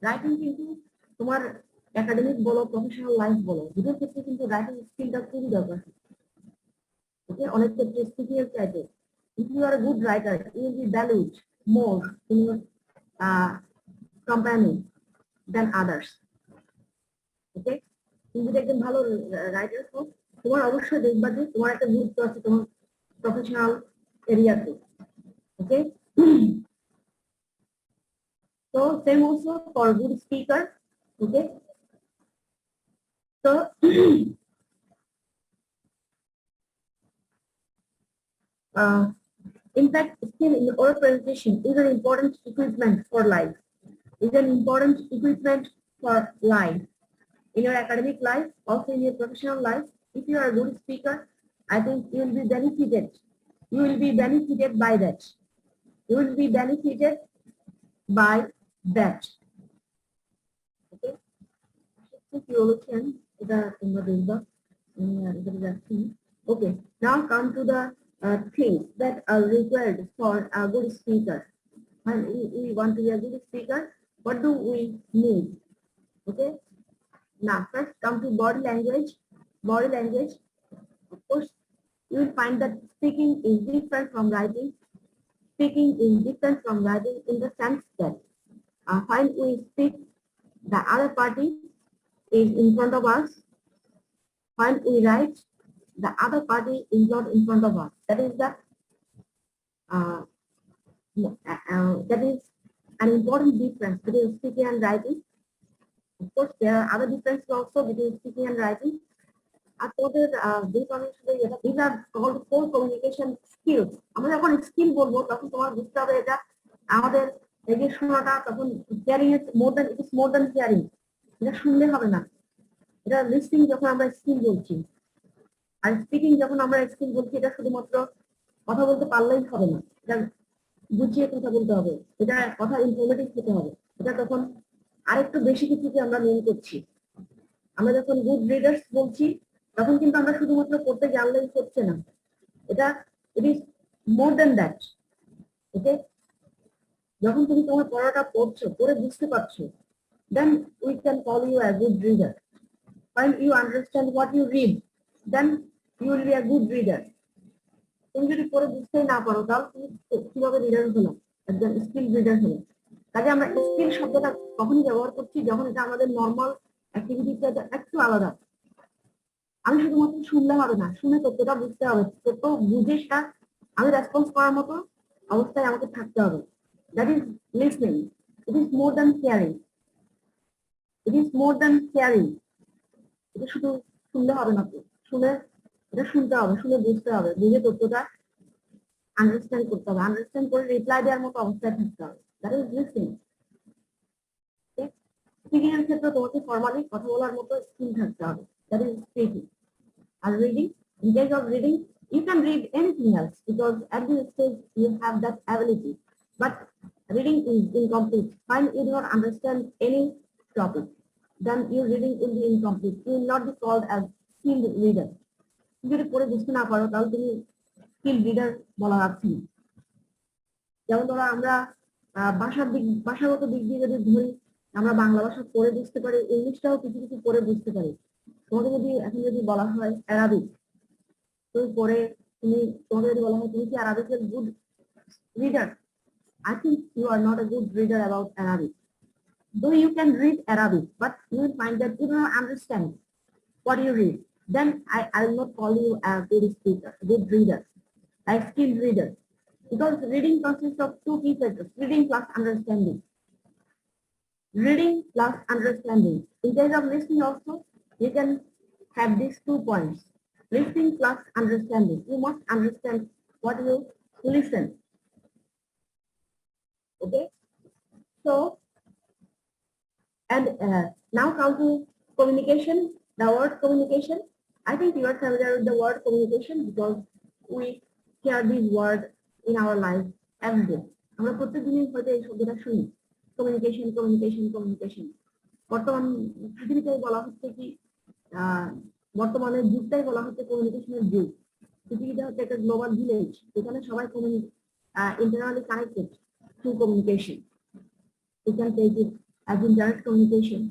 রাইটিং কিন্তু তোমার একাডেমিক বলো প্রফেশনাল লাইফ বলো দুটোর ক্ষেত্রে কিন্তু রাইটিং স্কিলটা খুবই দরকার। ওকে, অনেক ক্ষেত্রে স্পিকিং এর চাইতে if you are a good writer you will be valued more in your company than others. ওকে, তুমি যদি একজন ভালো রাইটার হও তোমার অবশ্যই দেখবা যে তোমার একটা গুরুত্ব আছে তোমার প্রফেশনাল এরিয়াতে। ওকে, so same also for good speaker. Okay, so in fact skill in oral presentation is an important equipment for life, is an important equipment for life in your academic life, also in your professional life. If you are a good speaker, I think you will be benefited. You will be benefited by that. You will be benefited by that. Okay. If you look in okay, now come to the things that are required for a good speaker. When we want to be a good speaker, what do we need? Okay. Now, first come to body language. Body language, of course, you will find that speaking is different from writing. Speaking is different from writing in the sense that when we speak, the other party is in front of us. When we write, the other party is not in front of us. That is the that is an important difference between speaking and writing. Of course, there are other differences also between speaking and writing. These are called core communication skills. আমরা যখন skill বলবো তখন তোমার বুঝতে হবে এটা আমাদের এই যে শোনাটা তখন hearing is more than it is more than hearing. এটা শুনলে হবে না, এটা লিসনিং যখন আমরা স্কিল বলছি, আর স্পিকিং যখন আমরা স্কিল বলছি এটা শুধুমাত্র কথা বলতে পারলেই হবে না, এটা বুঝিয়ে কথা বলতে হবে, এটা কথা ইনফরমেটিভ হতে হবে। এটা তখন আরেকটু বেশি কিছুকে আমরা মেন করছি। আমরা যখন গুড রিডার্স বলছি তখন কিন্তু আমরা শুধুমাত্র পড়তে জানলেই হচ্ছে না, এটা it is more than that. Okay, যখন তুমি তোমার পড়াটা পড়ছো, পড়ে বুঝতে পারছো, then we can call you a good reader. When you understand what you read, then you will be a good reader. তুমি যদি পড়ে বুঝতেই না পারো তাহলে তুমি কিভাবে রিডার হলো, একজন স্কিল রিডার হলো। কাজে আমরা স্কিল শব্দটা কখনই ব্যবহার করছি যখন এটা আমাদের নর্মাল অ্যাক্টিভিটিটা একটু আলাদা। আমি শুধুমাত্র শুনলে হবে না, শুনে তথ্যটা বুঝতে হবে, তথ্য বুঝে সেটা আমি রেসপন্স করার মতো অবস্থায় আমাকে থাকতে হবে। That is listening. It is more than hearing. It is more than hearing. এটা শুধু শুনলে হবে না, শুনে এটা শুনতে হবে, শুনে বুঝতে হবে, বুঝে তথ্যটা আন্ডারস্ট্যান্ড করতে হবে, আন্ডারস্ট্যান্ড করে রিপ্লাই দেওয়ার মতো অবস্থায় থাকতে হবে। That is listening. স্পিকিং এর ক্ষেত্রে তোমাকে ফর্মালি কথা বলার মতো স্কিল থাকতে হবে। That is speaking. And reading, in case of reading, you can read anything else because at this stage you have that ability. But reading is incomplete. When you do not understand any topic, then your reading will be incomplete. You will not be called as skilled reader. যদি পড়ে বুঝতে না পারো তাহলে তুমি skill reader বলা যাচ্ছে না। যেমন ধরো আমরা ভাষাগত দিক দিয়ে যদি ধরি, আমরা বাংলা ভাষা পড়ে বুঝতে পারি, ইংলিশটাও কিছু কিছু পড়ে বুঝতে পারি। তোমাকে যদি এখন যদি বলা হয় অ্যারাবিক, তুমি পরে তোমাকে যদি বলা হয় তুমি কি অ্যারাবিকের good reader, I think you are not a good reader about Arabic. though you can read Arabic, but you will find that you don't understand what you read. Then I will not call you a good speaker, good reader, a skilled reader. Because reading consists of two key factors, reading plus understanding. Reading plus understanding. In case of listening also, you can have these 2 points. Listening plus understanding. You must understand what you listen. Okay? So, and now come to communication, the word communication. I think you are familiar with the word communication because we hear this word in our life every day. আমরা প্রত্যেকদিনই হয়তো এই শব্দটা শুনি communication communication communication বর্তমান পৃথিবীতে বলা হচ্ছে কি বর্তমানের যুগটাই বলা হচ্ছে কমিউনিকেশনের যুগ পৃথিবীটা হচ্ছে একটা গ্লোবাল ভিলেজ যেখানে সবাই internally connected through communication. We can take it as indirect communication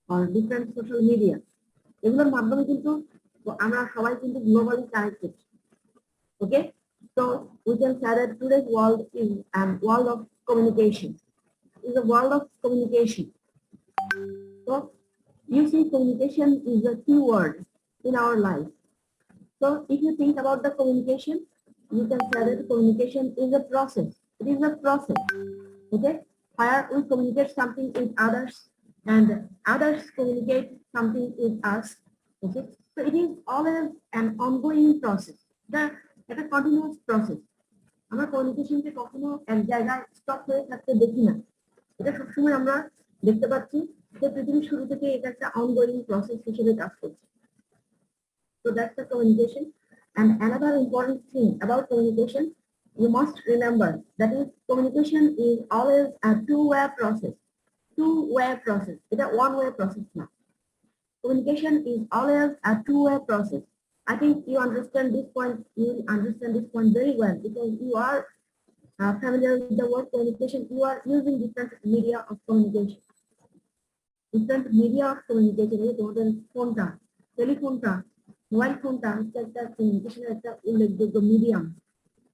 or different social media. এগুলোর মাধ্যমে কিন্তু আমরা সবাই কিন্তু globally connected. Okay, so we can say that today's world is a world of communication. Is a world of communication. So using communication is a key word in our life. So if you think about the communication, you can say that communication is a process. It is a process. Okay, where we communicate something with others and others communicate something with us. Okay, so it is always an ongoing process. It's a continuous process. আমরা কমিউনিকেশনকে কখনো এক জায়গায় stop হয়ে থাকতে দেখি না এটা সবসময় আমরা দেখতে পাচ্ছি যে পৃথিবীর শুরু থেকে এটা একটা অনগোয়িং প্রসেস হিসেবে কাজ করছে so that's the communication and another important thing about communication you must remember that is communication is always a two-way process it's a one-way process now communication is always a two-way process I think you understand this point very well because you are familiar with the word communication you are using different media of communication তোমাদের ফোনটা টেলিফোনটা mobile ফোনটা হচ্ছে একটা কমিউনিকেশনের একটা উল্লেখযোগ্য medium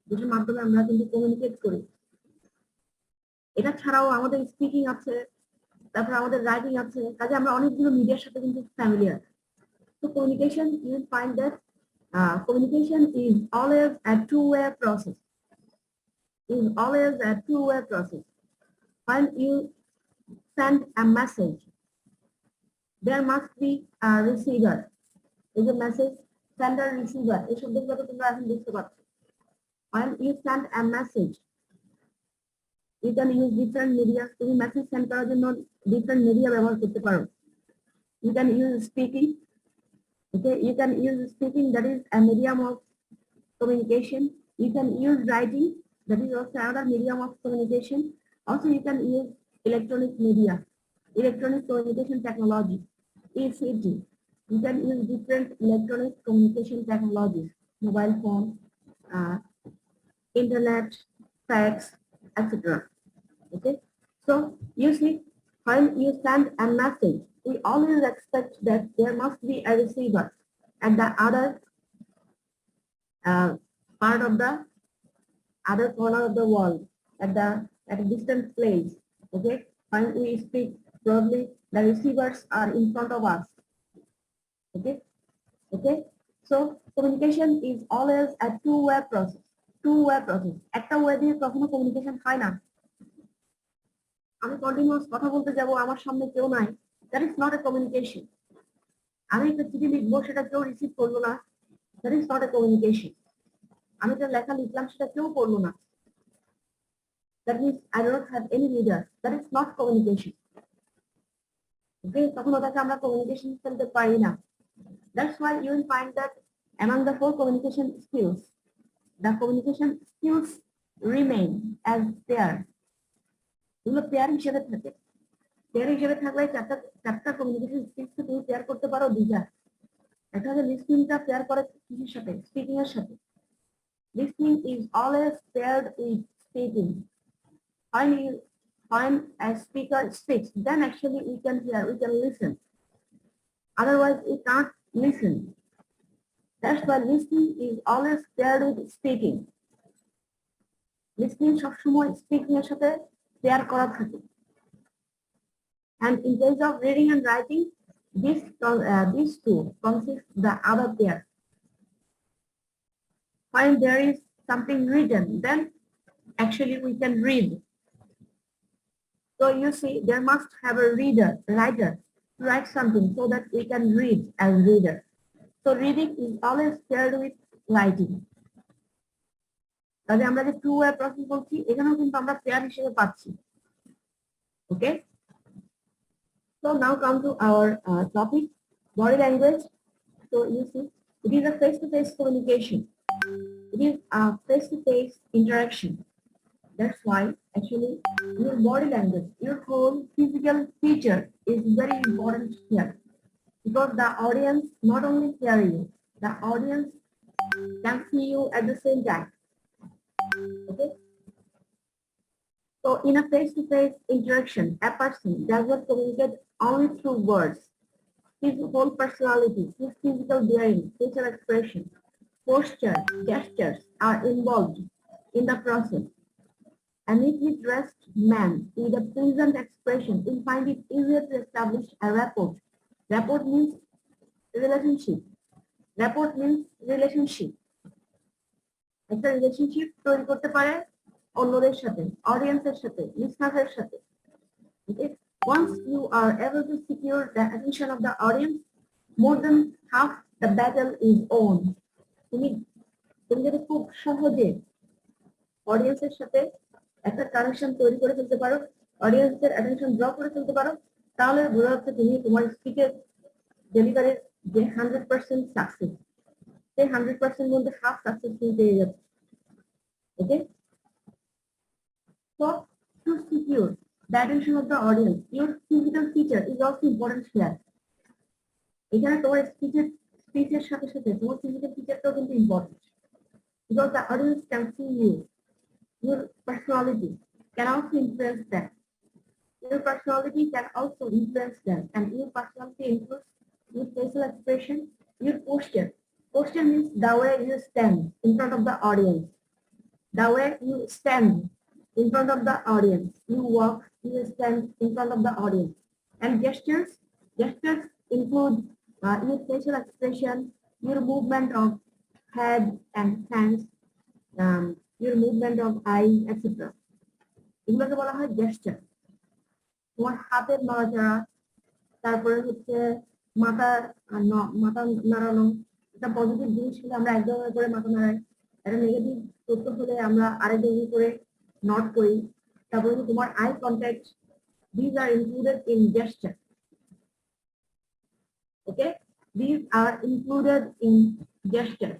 যেটার মাধ্যমে আমরা কিন্তু কমিউনিকেট করি এটা ছাড়াও আমাদের স্পিকিং আছে তারপর আমাদের রাইটিং আছে কাজে আমরা অনেকগুলো মিডিয়ার সাথে কিন্তু ফ্যামিলিয়ার তো communication you will find that communication is always a two-way process when you send a message there must be a receiver is a message sender receiver এই শব্দগুলো তো তোমরা এখন বুঝতে পারছো when you send a message you can use different media তুমি message send করার জন্য different media ব্যবহার করতে পারো you can use speaking okay you can use speaking that is a medium of communication you can use writing that is also another medium of communication also you can use electronic media electronic communication technology ECT you can use different electronic communication technologies mobile phone internet fax etc okay so you see when you send a message we always expect that there must be a receiver at the other part of the other corner of the world at a distant place okay when we speak probably the receivers are in front of us okay so communication is always a two-way process একটা way দিয়ে কখনো communication হয় না আমি continuous কথা বলতে যাব আমার সামনে কেউ নাই that is not a communication আমি একটা চিঠি লিখবো সেটা কেউ রিসিভ করলো না that is not a communication আমি একটা লেখা লিখলাম সেটা কেউ পড়লো না that means I do not have any reader that is not communication okay তখন ওটাকে আমরা কমিউনিকেশন বলতে পারি না that's why you will find that among the 4 communication skills the communication skills remain as pair এগুলো পেয়ার হিসেবে থাকে pair হিসেবে থাকলে চারটা কমিউনিকেশন স্কিলস তুমি পেয়ার করতে পারো দুইটা একটা হচ্ছে লিসনিংটা পেয়ার করে কিসের সাথে স্পিকিং এর সাথে listening is always paired with speaking when a speaker speaks then actually we can hear we can listen otherwise we can't listen that's why listening is always paired with speaking listening সবসময় speaking এর সাথে pair করা থাকে And in case of reading and writing, these two consist the other pair. When there is something written, then actually we can read. So you see, there must have a writer, to write something so that we can read as reader. So reading is always paired with writing. তাহলে আমরা যে two way process বলছি এখানেও কিন্তু আমরা pair হিসেবে পাচ্ছি। Okay, so now come to our topic, body language. So you see, it is a face-to-face communication. It is a face-to-face interaction. That's why actually your body language, your whole physical feature is very important here, because the audience not only hear you, the audience can see you at the same time. Okay. So in a face-to-face interaction, a person does not communicate only through words. His whole personality, his physical bearing, facial expression, posture, gestures are involved in the process. And if he dressed man with a pleasant expression, you'll find it easier to establish a rapport. Rapport means relationship. Rapport means relationship. একটা relationship তৈরি করতে পারে অন্যদের সাথে, অডিয়েন্সের সাথে, লিসনারের সাথে। Okay? Once you are able to secure the attention of the audience, more than half the battle is won. তুমি যদি খুব সহজে অডিয়েন্সের সাথে একটা কানেকশন তৈরি করে ফেলতে পারো, অডিয়েন্সের অ্যাটেনশন ড্র করে ফেলতে পারো, তাহলে বোঝা যাচ্ছে তুমি তোমার স্পিচের ডেলিভারির যে 100% সাকসেস, সেই 100% মধ্যে হাফ সাকসেস তুমি পেয়ে যাচ্ছে। ওকে, so to secure the attention of the audience, your physical feature is also important here. এখানে তোমার স্পিচের সাথে সাথে তোমার ফিজিক্যাল ফিচারটাও কিন্তু important, because the audience can see you. Your personality can also influence them. Your personality can also influence them, and your personality includes your facial expression, your posture. Posture means the way you stand in front of the audience, the way you stand in front of the audience. You walk, you stand in front of the audience. And gestures include your facial expression, your movement of head and hands, your movement of eye, etc. এগুলোকে বলা হয় gesture. তোমার হাতের নড়াচড়া, তারপরে হচ্ছে মাথা নাড়ানো, এটা পজিটিভ জিনিস হলে আমরা এক ধরনের করে মাথা নাড়াই, এটা নেগেটিভ তথ্য হলে আমরা আরেক ধরনের করে নট করি। তারপরে তোমার eye contact, these are included in gesture. Okay, these are included in gesture.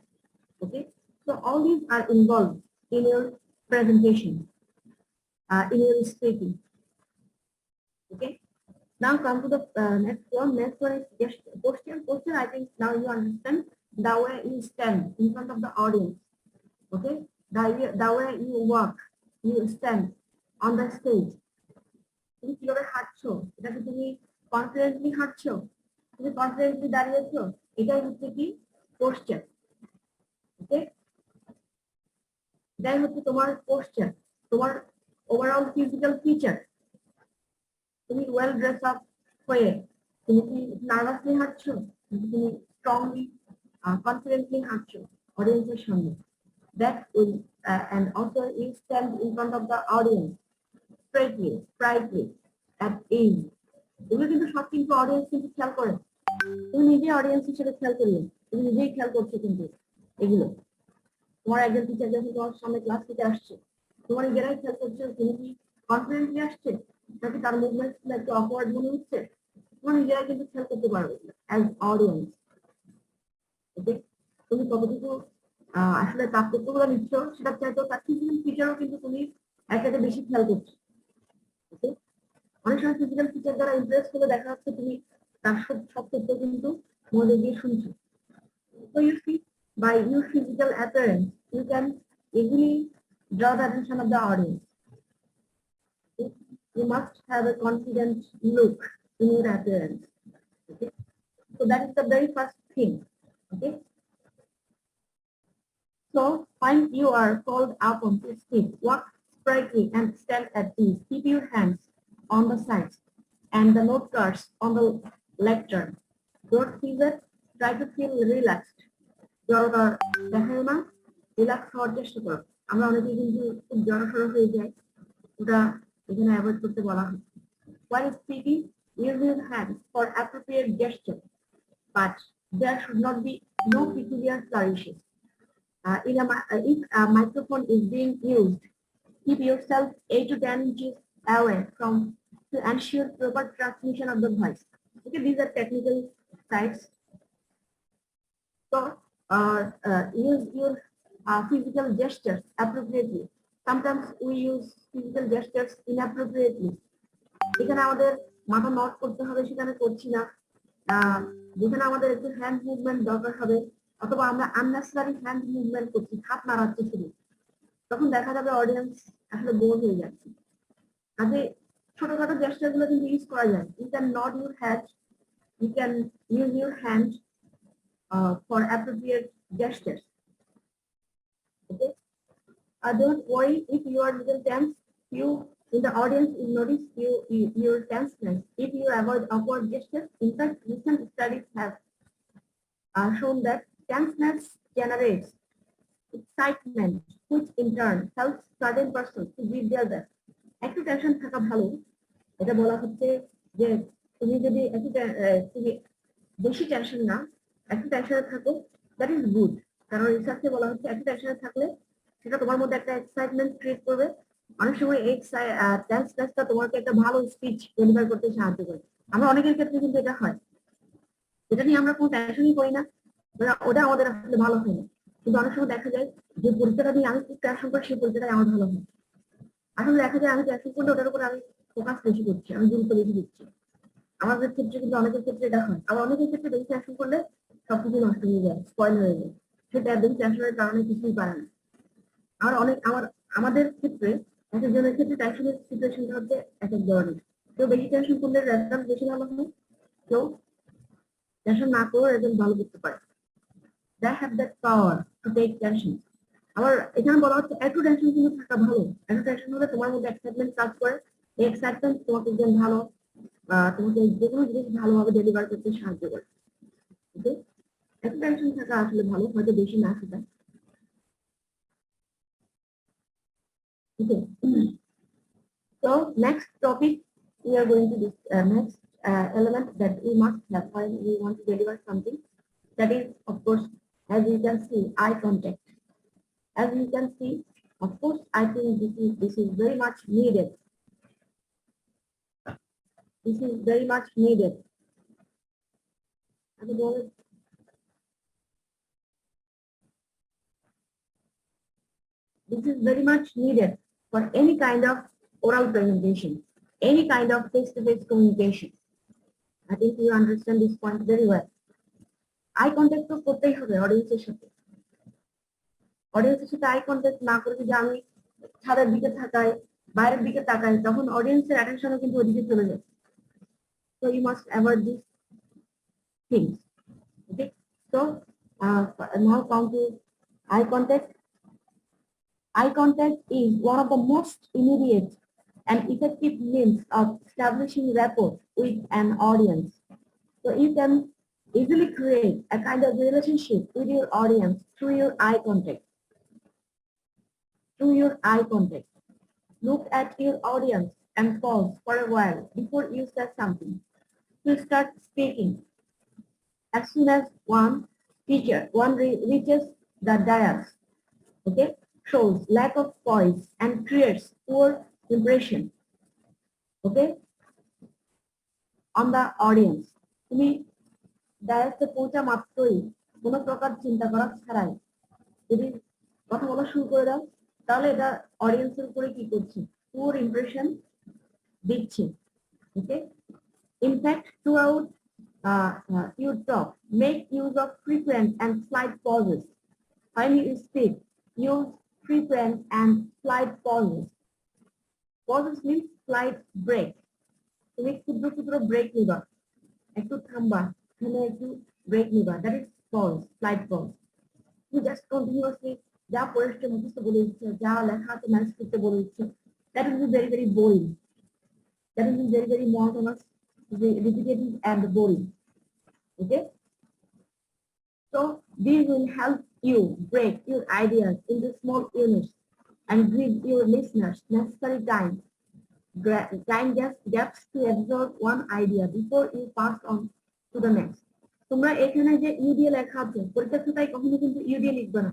Okay, so all these are involved in your presentation, in your speaking. Okay, now come to the next one. Next one is gesture. Posture, I think now you understand the way you stand in front of the audience. Okay, the way you walk, you stand on the stage. তুমি কিভাবে হাঁটছো, এটা কি তুমি confidently হাঁটছো, তুমি confidently দাঁড়িয়েছো, এটাই হচ্ছে কি poster. ওকে, এটাই হচ্ছে তোমার পোস্টার, তোমার ওভারঅল ফিজিক্যাল ফিচার। তুমি ওয়েল ড্রেস আপ হয়ে তুমি কি নার্ভাসলি হাঁটছো, তুমি স্ট্রংলি কনফিডেন্টলি হাঁটছো অডিয়েন্সের সামনে। That will and also you stand in front of the audience straightly, sprightly, at ease. এগুলো কিন্তু সব কিন্তু অডিয়েন্স কিন্তু খেয়াল করে। তুমি নিজে অডিয়েন্স হিসেবে খেয়াল করিও, তুমি নিজেই খেয়াল করছো কিন্তু এগুলো। তোমার একজন টিচার যখন তোমার সামনে ক্লাস নিতে আসছে, তোমার নিজেরাই খেয়াল করছো তুমি কি কনফিডেন্টলি আসছে নাকি তার মুভমেন্ট একটু অকওয়ার্ড মনে হচ্ছে, তোমার নিজেরাই কিন্তু খেয়াল করতে পারবে অ্যাজ অডিয়েন্স। ওকে, তুমি কতটুকু আসলে তার তথ্যগুলো নিচ্ছ সেটা চাইতো তার ফিজিক্যাল ফিচারও কিন্তু তুমি একটা বেশি খেয়াল করছো। ওকে, অনেক সময় ফিজিক্যাল ফিচার দ্বারা ইমপ্রেস করে দেখা যাচ্ছে তুমি তার সব তথ্য কিন্তু মনে দিয়ে শুনছো। So you see, by your physical appearance, you can easily draw the attention of the audience. You must have a confident look in your appearance. Okay, so that is the very first thing. Okay, so when you are called upon to speak, walk sprightly and stand at ease. Keep your hands on the sides. and the note cards on the lectern. Don't feel that, try to feel relaxed. জড়তা দেখায় না, relax হওয়ার চেষ্টা করো। আমরা অনেকে কিন্তু খুব জড়সড় হয়ে যাই, ওটা এখানে অ্যাভয়েড করতে বলা হয়। While speaking, use your hands for appropriate gesture, but there should not be no peculiar flourishes. If a microphone is being used, keep yourself 8 to 10 inches away from to ensure proper transmission of the voice. Okay, these are technical sides. So use your physical gestures appropriately. Sometimes we use physical gestures inappropriately. যেখানে আমাদের মাথা not করতে হবে সেখানে করছি না, যেখানে আমাদের একটু হ্যান্ড মুভমেন্ট দরকার হবে অথবা আমরা আননেসেসারি হ্যান্ড মুভমেন্ট করছি, হাত নাড়াচ্ছি শুধু, তখন দেখা যাবে অডিয়েন্স আসলে বোর হয়ে যাচ্ছে। আগে ছোটখাটো জেস্টার গুলো কিন্তু ইউজ করা যায়। You cannot your hand, you can use your hand for appropriate gestures. Okay. Don't worry if you are little tense. You in the audience will notice your tenseness if you avoid awkward gestures. In fact, recent studies have shown that tenseness generates excitement, which in turn helps certain persons to give their best. একটু tension থাকা ভালো, এটা বলা হচ্ছে যে তুমি যদি তুমি বেশি টেনশন না, একটু টেনশনে থাকো, দ্যাট ইজ গুড। কারণ রিসার্চে বলা হচ্ছে একটু টেনশনে থাকলে সেটা তোমার মধ্যে একটা এক্সাইটমেন্ট ক্রিয়েট করবে। অনেক সময় এই টেন্সনেসটা তোমাকে একটা ভালো স্পিচ ডেলিভার করতে সাহায্য করে। আমরা অনেকের ক্ষেত্রে কিন্তু এটা হয়, এটা নিয়ে আমরা কোনো টেনশনই করি না, ওটা আমাদের আসলে ভালো হয় না। কিন্তু অনেক সময় দেখা যায় যে পরীক্ষাটা নিয়ে আমি খুব টেনশন করি, সেই পরীক্ষাটাই আমার ভালো হয়। আসলে দেখা যায় আমি টেনশন করলে ওটার উপর আমি ফোকাস বেশি করছি, আমি গুরুত্ব বেশি দিচ্ছি। আমাদের ক্ষেত্রে কিন্তু অনেকের ক্ষেত্রে এটা হয়, আবার অনেকের ক্ষেত্রে বেশি টেনশন করলে সবকিছু নষ্ট হয়ে যায়, স্পয়েল হয়ে যায়, সেটা বেশি টেনশনের কারণে কিছুই পারে না। আর আমাদের ক্ষেত্রে এক একজনের ক্ষেত্রে টেনশনের সিচুয়েশনটা হচ্ছে এক এক ধরনের। কেউ বেশি টেনশন করলে রেজাল্ট বেশি ভালো হয়, কেউ টেনশন না করে রেজাল্ট ভালো করতে পারে। They have that power to take tension. আবার এখানে বলা হচ্ছে একটু টেনশন কিন্তু থাকা ভালো। একটু টেনশন হলে তোমার মধ্যে এক্সাইটমেন্ট কাজ করে, এই এক্সাইটমেন্ট তোমাকে একজন ভালো তোমাকে যে কোনো জিনিস ভালোভাবে ডেলিভার করতে সাহায্য করে। ওকে, একটু টেনশন থাকা আসলে ভালো, হয়তো বেশি না সেটা। Okay. So next topic we are going to this next element that we must have when we want to deliver something. That is, of course, as you can see, eye contact. As you can see, of course, I think this is very much needed. This is very much needed. This is very much needed for any kind of oral presentation, any kind of face-to-face communication. I think you understand this point very well. Eye contact তো করতেই হবে অডিয়েন্সের সাথে। অডিয়েন্সের সাথে eye contact না করে যদি আমি ছাদের দিকে তাকাই, বাইরের দিকে তাকাই, তখন অডিয়েন্সের অ্যাটেনশনও কিন্তু ওদিকে চলে যায়। So you must avoid these things. Okay. So now come to eye contact. Eye contact is one of the most immediate and effective means of establishing rapport with an audience. So you can easily create a kind of relationship with your audience through your eye contact. Through your eye contact. Look at your audience and pause for a while before you say something. You start speaking. As soon as one reaches the dais, okay, shows lack of poise and creates poor impression, okay, on the audience. তুমি ডায়াসে পৌঁছা মাত্রই কোনো প্রকার চিন্তা করা ছাড়াই যদি কথা বলা শুরু করে দাও, তাহলে এটা অডিয়েন্সের উপরে কি করছে, পুর ইমপ্রেশন দিচ্ছে। Okay, in fact throughout your talk, make use of frequent and slight pauses. When you speak, use frequent and slight pauses. Pauses means slight break. তুমি ক্ষুদ্র ক্ষুদ্র ব্রেক নিবা, একটু থামবা, থামে একটু ব্রেক নিবা, that is pause, slide pause. তুমি just continuously যা পড়েছে মুখস্থ বলে দিচ্ছে, যা লেখা আছে ম্যানুস্ক্রিপ্টে বলে দিচ্ছে, that will be very very boring, that will be very very monotonous, repetitive and boring. Okay, so these will help you break your ideas into small units and give your listeners necessary gaps to absorb one idea before you pass on to the next. তোমরা এখানে যে you দিয়ে লেখা আছে পরীক্ষার খাতায় কখনো কিন্তু ইউ দিয়ে লিখবে না।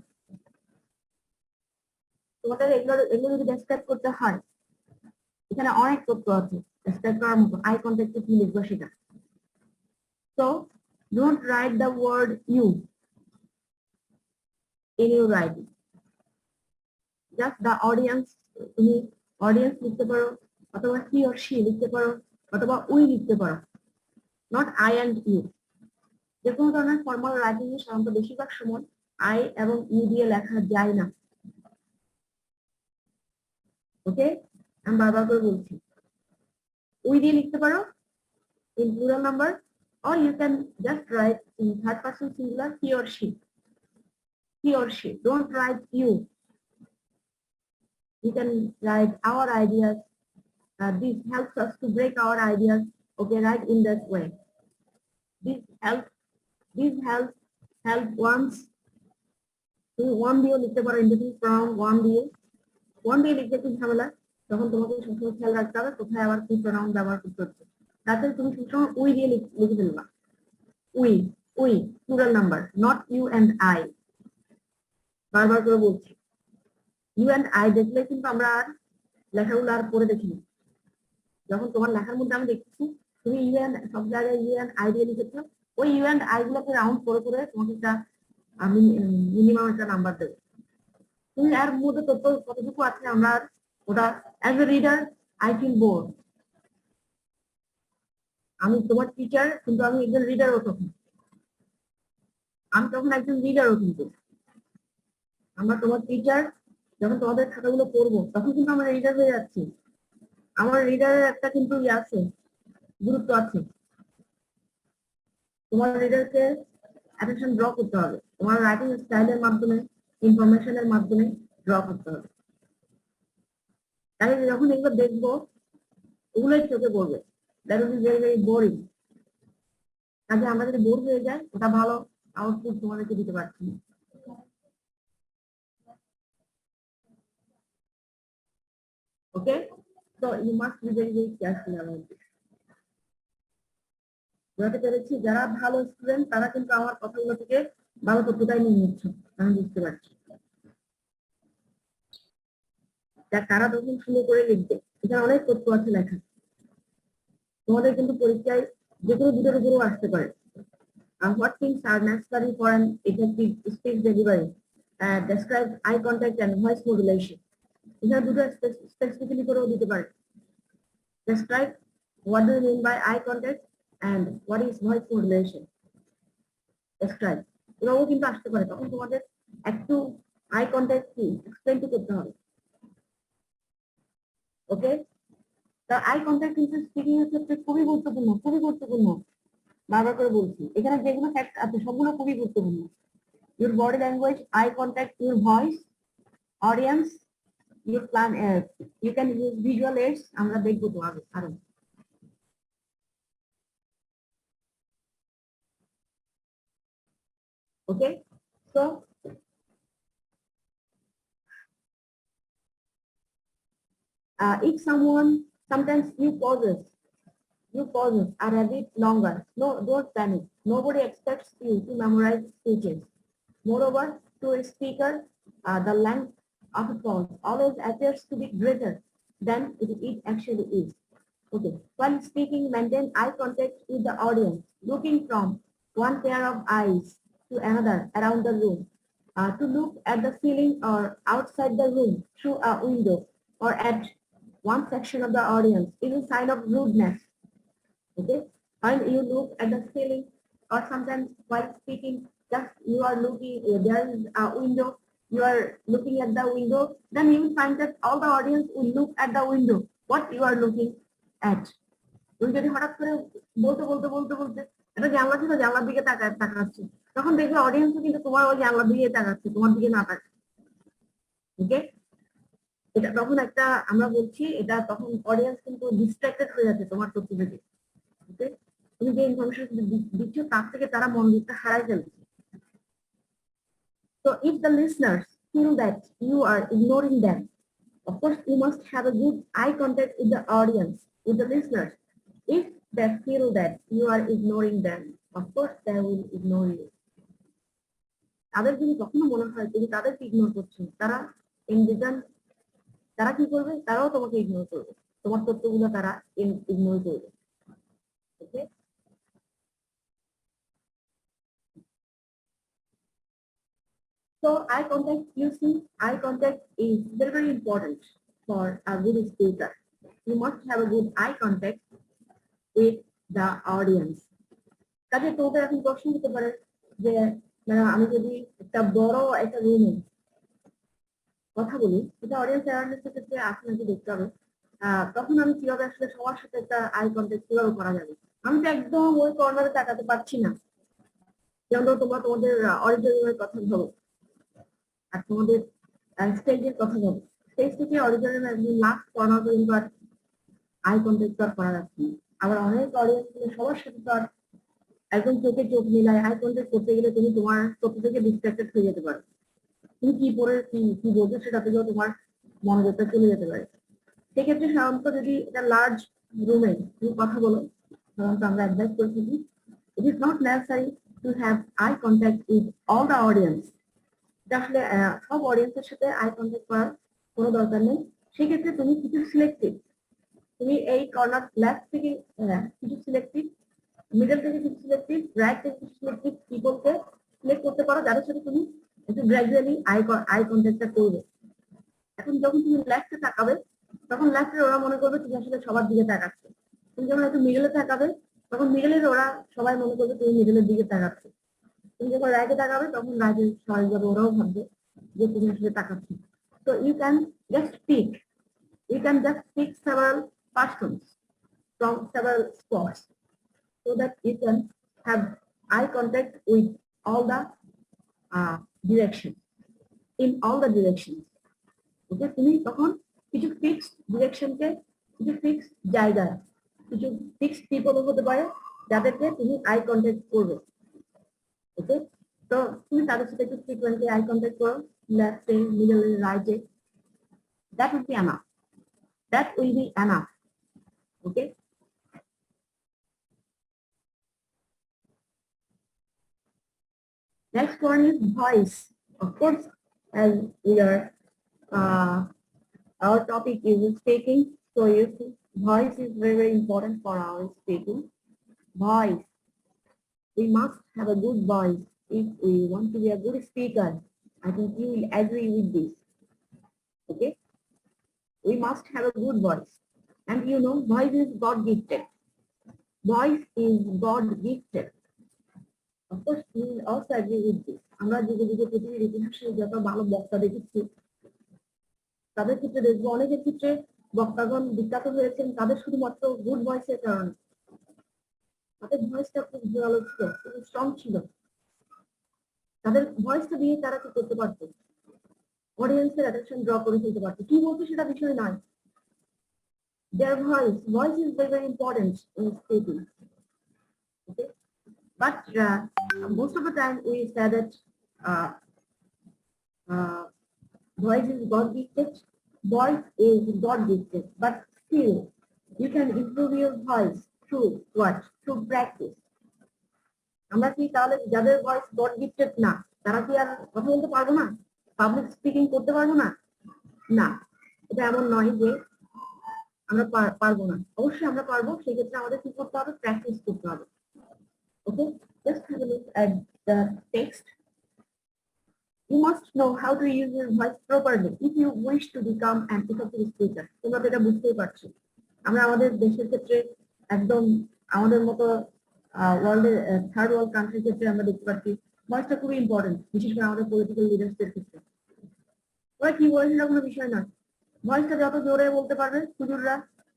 তোমাদের এগুলো যদি ডেসক্রাইব করতে হয় এখানে অনেক তথ্য আছে ডেসক্রাইব করার মতো। আই কন্টাক্টে কি লিখবো সেটা। So don't write the word you in your writing. Just the audience, তুমি অডিয়েন্স লিখতে পারো অথবা he or she লিখতে পারো অথবা we লিখতে পারো, not I and you. যে কোনো ধরনের ফর্মাল রাইটিং এ সাধারণত বেশিরভাগ সময় আই এবং ইউ দিয়ে লেখা যায় না। ওকে, আমি বারবার করে বলছি we দিয়ে লিখতে পারো in plural number, or you can just write in third person singular he or she. He or she. Don't write you. You can write our ideas. This helps us to break our ideas. Okay, right in that way. This help once. One দিয়ে লিখতে পারো individual pronoun one দিয়ে লিখতে খুব ঝামেলা, তখন তোমাকে সবসময় খেয়াল রাখতে হবে কোথায় আবার কি প্রনাউন ব্যবহার করতে হচ্ছে। তাতে তুমি সবসময় উই দিয়ে লিখে ফেলবা। We plural number, not you and I. বারবার করে বলছি ইউ অ্যান্ড আই দেখলে কিন্তু আমরা আর লেখাগুলো আর পড়ে দেখিনি। যখন তোমার লেখার মধ্যে আমি দেখছি তুমি ইউ অ্যান্ড সব জায়গায় ইউ অ্যান্ড আই দিয়ে লিখেছো, ওই ইউ অ্যান্ড আই গুলোকে রাউন্ড করে তোমাকে একটা আমি মিনিমাম একটা নাম্বার দেবো। তুমি এর মধ্যে তথ্য কতটুকু আছে আমরা ওটা as a reader I feel bore. আমি তোমার টিচার কিন্তু আমি একজন রিডারও তখন একজন রিডারও কিন্তু আমরা তোমার টিচার যখন তোমাদের খাতাগুলো পড়বো তখন কিন্তু আমরা রিডার হয়ে যাচ্ছি। আমার রিডারের একটা কিন্তু আছে গুরুত্ব আছে। তোমার রিডারকে অ্যাটেনশন ড্র করতে হবে, তোমার রাইটিং স্টাইলের মাধ্যমে ইনফরমেশনের মাধ্যমে ড্র করতে হবে। তাহলে যখন এগুলো দেখবো ওগুলোই চোখে পড়বে। That will be very very boring. কাজে আমরা যদি বোর হয়ে যাই ওটা ভালো আউটপুট তোমাদেরকে দিতে পারছি না। Okay, so you must be very very careful about this. বুঝতে পেরেছি যারা ভালো স্টুডেন্ট তারা কিন্তু আমার কথাগুলো থেকে ভালো তথ্যটাই নিয়ে নিচ্ছে, আমি বুঝতে পারছি। তারা তখন সুন্দর করে লিখবে, এখানে অনেক তথ্য আছে লেখা। তোমাদের কিন্তু পরীক্ষায় যে কোনো দুটোর উপরেও আসতে পারে। What things are necessary for an effective speech delivery? Describe eye contact and voice modulation. এখানে দুটো স্পেসিফিক্যালি করেও দিতে পারে। Describe what do you mean by eye contact and what is voice modulation. Describe এটাও কিন্তু আসতে পারে, তখন তোমাদের একটু আই কন্ট্যাক্ট কি এক্সপ্লেন করতে হবে। ওকে, তা আই কন্ট্যাক্ট কিন্তু স্পিকিং এর ক্ষেত্রে খুবই গুরুত্বপূর্ণ। বারবার করে বলছি এখানে যেগুলো ফ্যাক্ট আছে সবগুলো খুবই গুরুত্বপূর্ণ। Your body language, eye contact, your voice, audience, your plan. You can use visual aids. আমরা দেখবো তো আরো। Okay, so if sometimes you pauses are a bit longer, no, don't panic. Nobody expects you to memorize speeches. Moreover, to a speaker, the length of a pause always appears to be greater than it actually is. Okay, while speaking, maintain eye contact with the audience, looking from one pair of eyes to another around the room. To look at the ceiling or outside the room through a window or at one section of the audience is a sign of rudeness. Okay, when you look at the ceiling or sometimes while speaking, just you are looking, there is a window, you are looking at the window, then you will find that all the audience will look at the window, what you are looking at. তুমি যদি হঠাৎ করে বলতে এটা জানলা ছিল জানলার দিকে তাকাচ্ছে, তখন দেখবে অডিয়েন্সও কিন্তু তোমার ওই জানলার দিকে তাকাচ্ছে, তোমার দিকে না তাকাচ্ছে। ওকে, এটা তখন একটা আমরা বলছি এটা তখন অডিয়েন্স কিন্তু ডিস্ট্রাক্টেড হয়ে যাচ্ছে তোমার তথ্য থেকে। Okay, তুমি যে ইনফরমেশন দিচ্ছ তার থেকে তারা মনোযোগটা হারাই ফেলছে। So if the listeners feel that you are ignoring them, of course you must have a good eye contact with the audience, with the listeners. If they feel that you are ignoring them, of course they will ignore you. তাদের যদি কখনো মনে হয় তুমি তাদেরকে ignore করছো, তারা in return তারা কি করবে? তারাও তোমাকে ইগনোর করবে, তোমার তথ্যগুলো তারা ইগনোর করবে। ওকে, so eye contact, you see, eye contact is very, very important for a good speaker. You must have a good eye contact with the audience. কাজে তোমাদের এখন প্রশ্ন হতে পারে যে আমি যদি একটা বড় একটা রুমে কথা বলি, এটা অডিয়েন্স অ্যাওয়ারনেসের ক্ষেত্রে আছে নাকি দেখতে হবে। তখন আমি কিভাবে আসলে সবার সাথে একটা আই কন্ট্যাক্ট কিভাবে করা যাবে? আমি তো একদম ওই কর্নারে তাকাতে পারছি না। যেমন তোমরা তোমাদের অডিটোরিয়ামের কথা ভাবো আর তোমাদের স্টেজের কথা ভাবো, স্টেজ থেকে অডিটোরিয়ামের একদম লাস্ট কর্নার পর্যন্ত আর আই কন্ট্যাক্ট করা যাচ্ছে না। আবার অনেক অডিয়েন্স সবার সাথে তো আর একদম চোখে চোখ মিলায় আই কন্ট্যাক্ট করতে গেলে তুমি তোমার চোখ থেকে ডিস্ট্রাক্টেড হয়ে যেতে পারো। তুমি কি পরে কি বলছো সেটা থেকেও তোমার মনোযোগটা চলে যেতে পারে। সেক্ষেত্রে সাধারণত যদি এটা লার্জ রুমে তুমি কথা বলো, সাধারণত আমরা অ্যাডভাইস করে থাকি, it is not necessary to have eye contact with all the audience. আসলে সব অডিয়েন্সের সাথে আই কন্ট্যাক্ট করার কোনো দরকার নেই। সেক্ষেত্রে তুমি কিছু সিলেক্টিভ, তুমি এই কর্নার লেফট থেকে কিছু সিলেক্টিভ, মিডল থেকে কিছু সিলেক্টিভ, রাইট থেকে কিছু সিলেক্টিভ পিপলকে সিলেক্ট করতে পারো যাদের সাথে তুমি একটু গ্র্যাজুয়ালি আই কন্ট্যাক্টটা করবে। এখন যখন তুমি লেফটে তাকাবে তখন লেফটে ওরা মনে করবে তুমি আসলে সবার দিকে তাকাচ্ছ। তুমি যখন একটু মিডলে তাকাবে তখন মিডলের ওরা সবাই মনে করবে তুমি মিডলের দিকে তাকাচ্ছ। তুমি যখন রাইটে তাকাবে তখন রাইটে স্বাভাবিকভাবে ওরাও ভাববে যে তুমি আসলে তাকাচ্ছ। তো you can just pick, you can just pick several persons from several spots so that you can have eye contact with all the direction, in all the directions. Okay, তুমি তখন কিছু ফিক্সড ডিরেকশনকে, কিছু ফিক্সড জায়গায়, কিছু fixed people হতে পারে যাদেরকে তুমি আই কন্ট্যাক্ট করবে। ওকে, তো তুমি তাদের সাথে একটু ফ্রিকোয়েন্টলি আই কন্ট্যাক্ট করো, লেফটে, মিডলে, রাইটে। That would be enough. That will be enough. Okay. Next one is voice. Of course, as we are, our topic is speaking. So you see, voice is very, very important for our speaking. Voice. We must have a good voice if we want to be a good speaker. I think you will agree with this. Okay. We must have a good voice. And you know, voice is God gifted. Voice is God gifted. Of course, you will also agree with this. আমরা যুগে যুগে পৃথিবীর ইতিহাসে যত ভালো বক্তা দেখেছি, তাদের ক্ষেত্রে দেখবো অনেকের ক্ষেত্রে বক্তাগণ বিখ্যাত হয়েছেন তাদের শুধুমাত্র গুড ভয়েসের কারণে। তাদের ভয়েসটা খুব জোরালো ছিল, খুব স্ট্রং ছিল। তাদের ভয়েসটা দিয়ে তারা কি করতে পারতো? অডিয়েন্সের অ্যাটেনশন ড্র করে ফেলতে পারতো। কি বলতো সেটা বিষয় নয়। Their voice is very, very important in speaking. Okay, but most of the time we say that voice is God gifted. Voice is God gifted, but still you can improve your voice through what? Through practice. আমরা কি তাহলে যাদের voice god gifted না তারা কি আর কথা বলতে পারবো না, পাবলিক স্পিকিং করতে পারবো না? না, এটা এমন নয় যে আমরা পারবো না, অবশ্যই আমরা পারবো। সেক্ষেত্রে আমাদের কি করতে হবে? প্র্যাকটিস করতে হবে। Okay, just have a look at the text. You must know how to use your voice properly if you wish to become an effective speaker. তোমরা তো এটা বুঝতেই পারছো। আমরা আমাদের দেশের ক্ষেত্রে একদম আমাদের মতো ওয়ার্ল্ডের থার্ড ওয়ার্ল্ড কান্ট্রির ক্ষেত্রে আমরা দেখতে পাচ্ছি ভয়েসটা খুবই ইম্পর্টেন্ট, বিশেষ করে আমাদের পলিটিক্যাল লিডার্সদের ক্ষেত্রে। ওরা কি বলে সেটা কোনো বিষয় নয়। ভয়েসটা যত জোরে বলতে পারবে হুজুররা,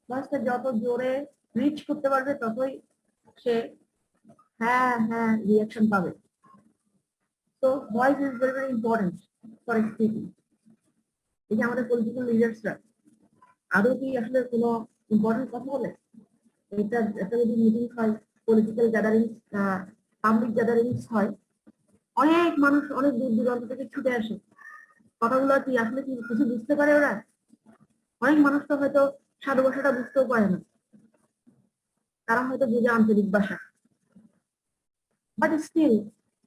ভয়েসটা যত জোরে রিচ করতে পারবে ততই সে হ্যাঁ হ্যাঁ রিয়াকশন পাবে। So voice is very, very important for speaking. এই যে আমাদের পলিটিক্যাল লিডার্সরা আদৌ কি আসলে কোনো ইম্পর্টেন্ট কথা বলে? এটা একটা যদি মিটিং হয় পলিটিক্যাল গ্যাদারিংস, পাবলিক গ্যাদারিংস হয়, অনেক মানুষ অনেক দূর দূরান্ত থেকে ছুটে আসে। কথাগুলো কি আসলে কি কিছু বুঝতে পারে ওরা? অনেক মানুষ তো হয়তো সাধু ভাষাটা বুঝতেও পারে না, তারা হয়তো বুঝে আঞ্চলিক ভাষা, but still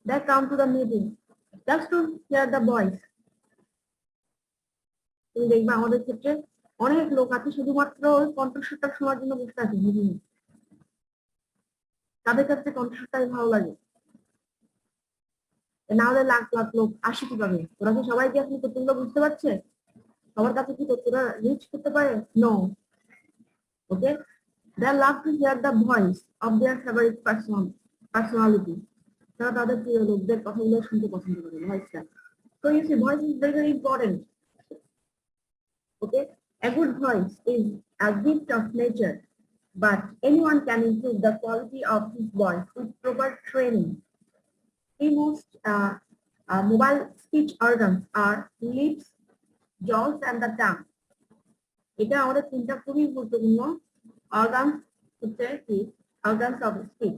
they come to the meeting just to hear the voice. তুমি দেখবে আমাদের ক্ষেত্রে অনেক লোক আছে শুধুমাত্র ওই কণ্ঠস্বরটা শোনার জন্য বসে আছে মিটিংয়ে। তাদের কাছে কণ্ঠস্বরটাই ভালো লাগে, না হলে লাখ লাখ লোক আসে কিভাবে? ওরা কি সবাইকে আপনি তথ্যগুলো বুঝতে পারছে? সবার কাছে কি তথ্যটা রিচ করতে পারে? No. Okay, they love to hear the voice of their favorite personality. তারা তাদের প্রিয় লোকদের কথাগুলো শুনতে পছন্দ করে, ভয়েসটা। So you see, voice is very, very important. Okay, a good voice is a gift of nature, but anyone can improve the quality of his voice with proper training. The most mobile speech organs are lips, jaws, and the tongue. এটা আমাদের তিনটা খুবই গুরুত্বপূর্ণ organs হচ্ছে কি, organs of speech.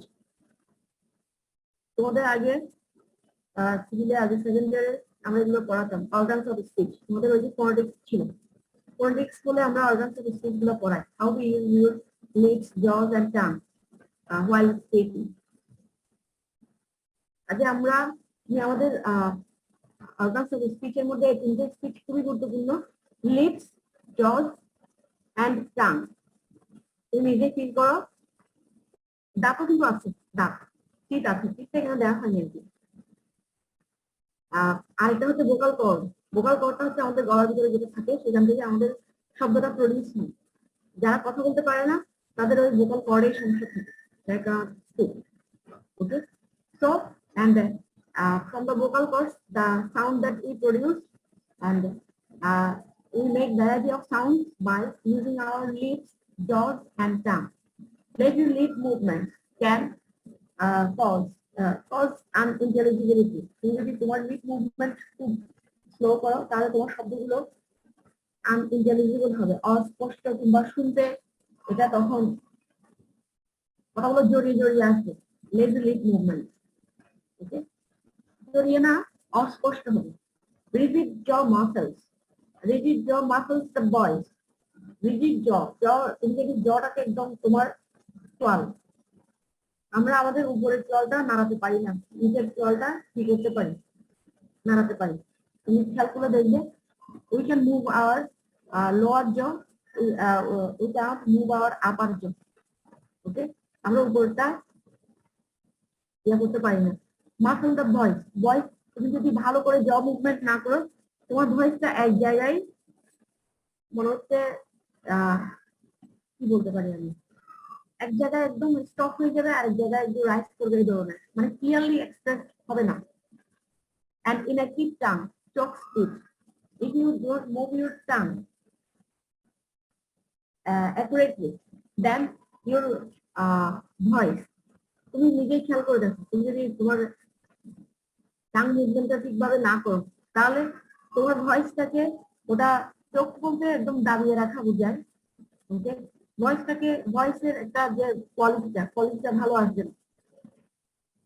তোমাদের আগে সিভিলে আগে সেকেন্ড ইয়ারে আমরা এগুলো পড়াতাম, অর্গানস অফ স্পিচ। আমাদের ওই যে ফনেটিক্স ছিল, ফনেটিক্স বলে আমরা অর্গানস অফ স্পিচ গুলো পড়াই, how to use your lips, jaw and tongue while speaking. আজ আমরা আমাদের অর্গানস অফ স্পিচের মধ্যে এই তিনটে স্পিচ খুবই গুরুত্বপূর্ণ, লিপস, জজ এন্ড টাং। তুমি নিজে ফিল করো, দাঁতও কিন্তু আছে, দাঁত ঠিক আছে, ঠিকটা এখানে দেওয়া হয়নি আর কি। আরেকটা হচ্ছে ভোকাল কর্ড। ভোকাল কর্ডটা হচ্ছে আমাদের গলার ভিতরে যেটা থাকে, সেখান থেকে আমাদের শব্দটা প্রডিউস হয়। যারা কথা বলতে পারে না তাদের ওই ভোকাল কর্ডের সমস্যা থাকে, ওকে। So and from the vocal cords, the sound that we produce, and we make variety of sounds by using our lips, jaws, and tongue. Lazy lip movements can cause unintelligibility. তুমি যদি তোমার lip movement খুব slow করো তাহলে তোমার শব্দগুলো আনইন্টেলিজিবল হবে, অস্পষ্ট কিংবা শুনতে এটা তখন কথাগুলো জড়িয়ে জড়িয়ে আসবে। লেজি লিপ মুভমেন্ট, ওকে, জড়িয়ে না, অস্পষ্ট হবে। rigid jaw muscles, rigid jaw muscles the voice, rigid jaw, তুমি যদি জটাকে একদম তোমার চল, আমরা আমাদের উপরের চলটা নাড়াতে পারি না, নিচের চলটা কি করতে পারি, নাড়াতে পারি। তুমি খেয়াল করে দেখবে, we can move our lower jaw, we cannot move our upper jaw. ওকে, আমরা উপরটা ইয়া করতে পারি না। মাসল দ্য ভয়েস, ভয়েস তুমি যদি ভালো করে জ মুভমেন্ট না করো, তোমার ভয়েসটা এক জায়গায় মনে হচ্ছে কি বলতে পারি আমি, এক জায়গায় একদম স্টপ হয়ে যাবে, আরেক জায়গায় একটু রাইজ করবে, এই ধরনের, মানে ক্লিয়ারলি এক্সপ্রেস হবে না। And in a keep tongue, talk speech, if you don't move your tongue accurately, then your voice, তুমি নিজেই খেয়াল করে দেখো, তুমি যদি তোমার টাং মুভমেন্টটা ঠিকভাবে না করো তাহলে তোমার ভয়েসটাকে, ওটা চোখ বলতে একদম দাবিয়ে রাখা বোঝায়, ওকে, ভয়েসটাকে, ভয়েসের একটা যে কোয়ালিটিটা ভালো আসবে না,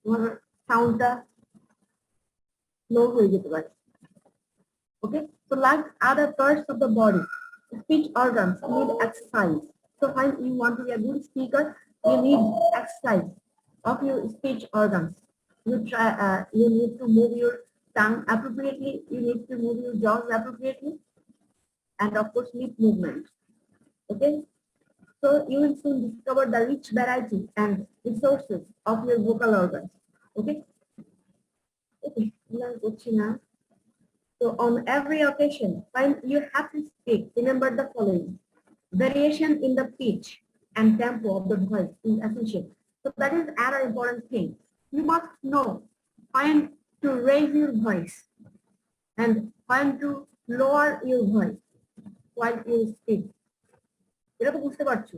তোমার সাউন্ডটা লো হয়ে যেতে পারে। Okay, so like other parts of the body, speech organs need exercise. So when you want to be a good speaker, you need exercise of your speech organs. You need to move your tongue appropriately, you need to move your jaws appropriately, and of course lip movement. Okay, so you will soon discover the rich variety and resources of your vocal organs. Okay, now. So on every occasion, when you have to speak, remember the following. Variation in the pitch and tempo of the voice is essential. So that is another important thing. You must know when to raise your voice and when to lower your voice while you speak. এটা তো বুঝতে পারছো?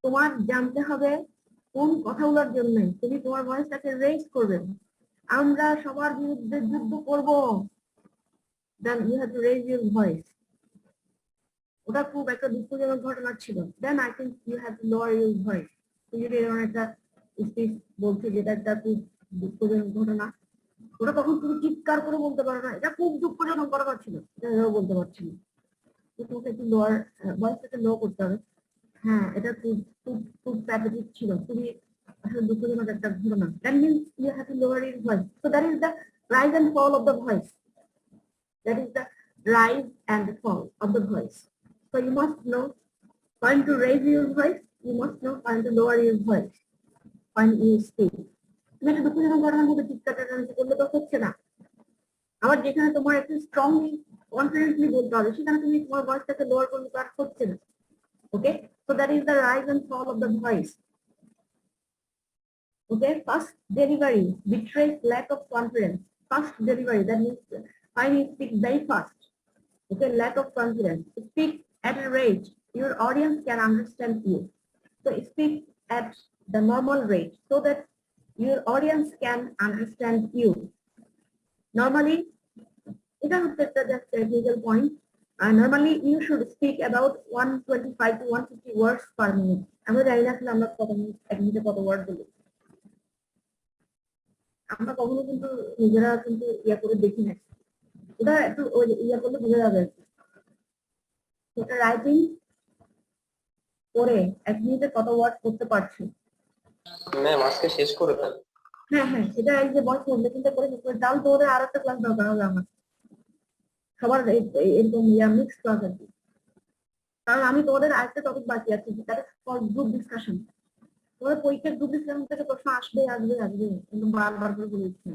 তোমার জানতে হবে কোন কথাগুলোর জন্য তুমি তোমার ভয়েসটাকে রেজ করবে। আমরা সবার বিরুদ্ধে যুদ্ধ করব, then you have to raise your voice. ওটা খুব একটা দুঃখজনক ঘটনা ছিল, then I think you have to lower your voice যদি এরকম একটা স্পিচ বলছে যেটা একটা খুব দুঃখজনক ঘটনা, ওটা তখন তুমি চিৎকার করে বলতে পারো না এটা খুব দুঃখজনক ঘটনা ছিল, এটা বলতে পারছি না। তোমাকে একটু লোয়ার ভয়েসটাকে লো করতে হবে। হ্যাঁ, এটা খুব খুব খুব প্যাথেটিক ছিল, খুবই আসলে দুঃখজনক একটা ঘটনা। That means you have to lower your voice. So that is the rise and fall of the voice. That is the rise and the fall of the voice. So you must know when to raise your voice, you must know when to lower your voice when you speak. তুমি একটা দুঃখজনক ঘটনার মধ্যে চিৎকার করলে তো হচ্ছে না। আবার যেখানে তোমার একটু স্ট্রংলি কনফিডেন্টলি বলতে হবে সেখানে তুমি তোমার ভয়েসটাকে লোয়ার করলে তো আর হচ্ছে না। ওকে, so that is the rise and fall of the voice. Okay, fast delivery betrays lack of confidence. Fast delivery, that means when you speak very fast. Okay, lack of confidence. Speak at a rate your audience can understand you. So speak at the normal rate so that your audience can understand you. Normally, এটা হচ্ছে একটা just technical point. Normally you should speak about 125 to 150 words per minute. আমরা জানি না আসলে আমরা কত minute এক মিনিটে কত ওয়ার্ড বলি। আমরা কখনো কিন্তু নিজেরা কিন্তু ইয়া করে দেখি না, ওটা একটু ইয়া করলে বোঝা যাবে। রাইটিং করে এক মিনিটে কত ওয়ার্ড করতে পারছি ম্যাম আজকে শেষ করে দেন। হ্যাঁ হ্যাঁ, এটা এই যে বয়স লেখিনটা করে শেষ করে তাহলে তো ওদের আর একটা ক্লাস দরকার হবে আমার, সবার এরকম ইয়া মিক্স ক্লাস আর কি। কারণ আমি তোমাদের আরেকটা টপিক বাকি আছে, that is called group discussion. তোমাদের পরীক্ষার গ্রুপ ডিসকাশন থেকে প্রশ্ন আসবে আসবে আসবে, কিন্তু বারবার করে বলে দিচ্ছি।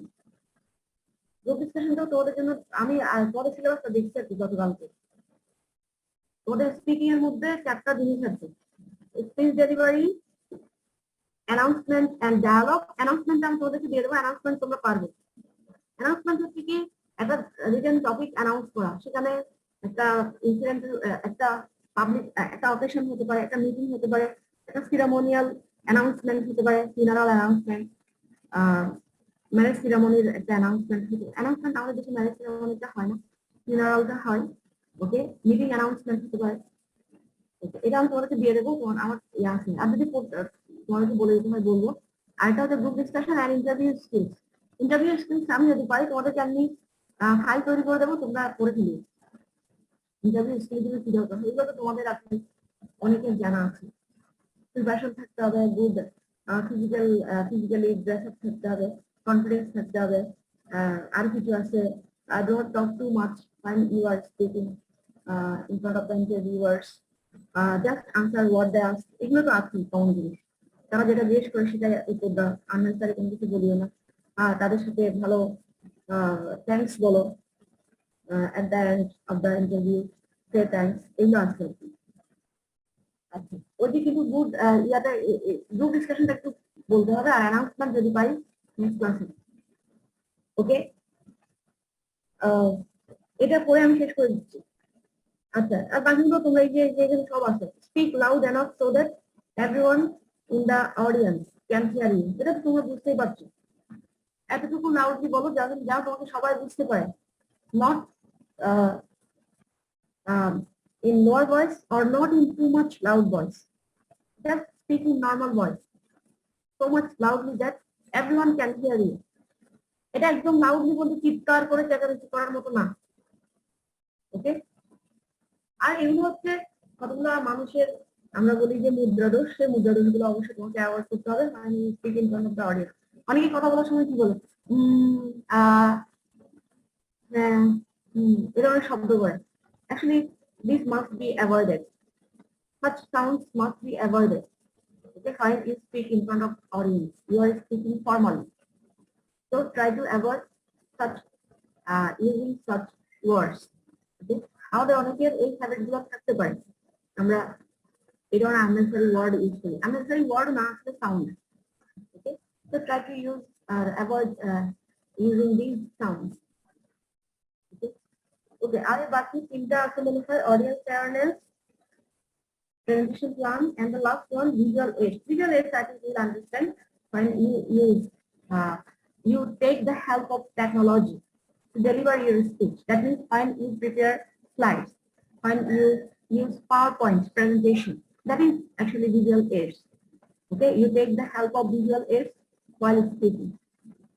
গ্রুপ ডিসকাশনটাও তোমাদের জন্য আমি পরে সিলেবাসটা দেখছি আর কি গতকালকে। তোমাদের স্পিকিং এর মধ্যে 4টা জিনিস আছে, speech delivery, announcement and dialogue. Announcement আমি তোমাদেরকে দিয়ে দেবো, অ্যানাউন্সমেন্ট তোমরা পারবে। অ্যানাউন্সমেন্ট হচ্ছে কি একটা রিটেন টপিক অ্যানাউন্স করা, সেখানে একটা ইনসিডেন্ট, একটা পাবলিক একটা অকেশন হতে পারে, একটা মিটিং হতে পারে, একটা সিরামোনিয়াল অ্যানাউন্সমেন্ট হতে পারে, ফিনারাল অ্যানাউন্সমেন্ট, ম্যারেজ সিরামনির একটা অ্যানাউন্সমেন্ট হতে অ্যানাউন্সমেন্ট আমাদের দেশে ম্যারেজ সিরামনিটা হয় না, ফিনারালটা হয়। ওকে, মিটিং অ্যানাউন্সমেন্ট হতে পারে। এটা আমি তোমাদেরকে দিয়ে দেবো, আমার ইয়ে আছে। আর যদি তোমাদেরকে বলে দিতে হয় বলবো। আর এটা হচ্ছে গ্রুপ ডিসকাশন আর ইন্টারভিউ স্কিলস। ইন্টারভিউ স্কিলস আমি যদি পারি তোমাদেরকে আমি ফাইল তৈরি করে দেবো, তোমরা করে দিলে। ইন্টারভিউ স্কিল যদি কি দরকার এগুলো তো তোমাদের আপনি অনেকের জানা আছে। প্রিপারেশন থাকতে হবে, গুড ফিজিক্যালি ড্রেস আপ থাকতে হবে, কনফিডেন্স থাকতে হবে, আর কিছু আছে। Don't talk too much when you are speaking in front of the interviewers. Just answer what they ask. এগুলো তো আছে কমন জিনিস, তারা যেটা জিজ্ঞেস করে সেটাই উত্তর দাও, আনসারে কোনো কিছু বলিও না। তাদের সাথে ভালো থ্যাঙ্কস বলো, at the end of the interview say thanks, এগুলো আছে। আচ্ছা, ওই যে কিন্তু গুড ইয়াটা গ্রুপ ডিসকাশনটা একটু বলতে হবে, আর অ্যানাউন্সমেন্ট যদি পাই নেক্সট ক্লাসে। ওকে, এটা পরে আমি শেষ করে দিচ্ছি। আচ্ছা, আর বাকিগুলো তোমরা এই যে এখানে সব আছে। Speak loud enough so that everyone in the audience can hear you. এটা তো তোমরা বুঝতেই পারছো, এতটুকু লাউডলি বলো যা তোমাকে সবাই বুঝতে পারে। Not in lower voice or not in too much loud voice. Just speak in normal voice, so much loudly that everyone can hear you. এটা একদম লাউডলি বলতে চিৎকার করে চেঁচামেচি করার মতো না। ওকে, আর এগুলো হচ্ছে কতগুলো মানুষের আমরা বলি যে মুদ্রা দোষ, সেই মুদ্রা দোষ গুলো অবশ্যই তোমাকে অ্যাভয়েড করতে হবে। মানে speak in front of the audience. অনেকে কথা বলার সময় কি বলে এটা অনেক শব্দ করে। Actually, this must be avoided. Such sounds must be avoided. Okay, when you speak in front of audience, you are speaking formally. So try to avoid such using such words. Okay, আমাদের অনেকের এই habit গুলো থাকতে পারে, আমরা এই ধরনের unnecessary word use করি। unnecessary word না আসলে sound. Okay, so try to use avoid using these sounds. Okay, আর বাকি তিনটা আছে মনে হয় audience awareness, presentation plan, and the last one visual aids. Visual aids I think you will understand when you use you take the help of technology to deliver your speech. That means when you prepare slides, when you use PowerPoint presentation, that is actually visual aids. Okay, you take the help of visual aids while speaking.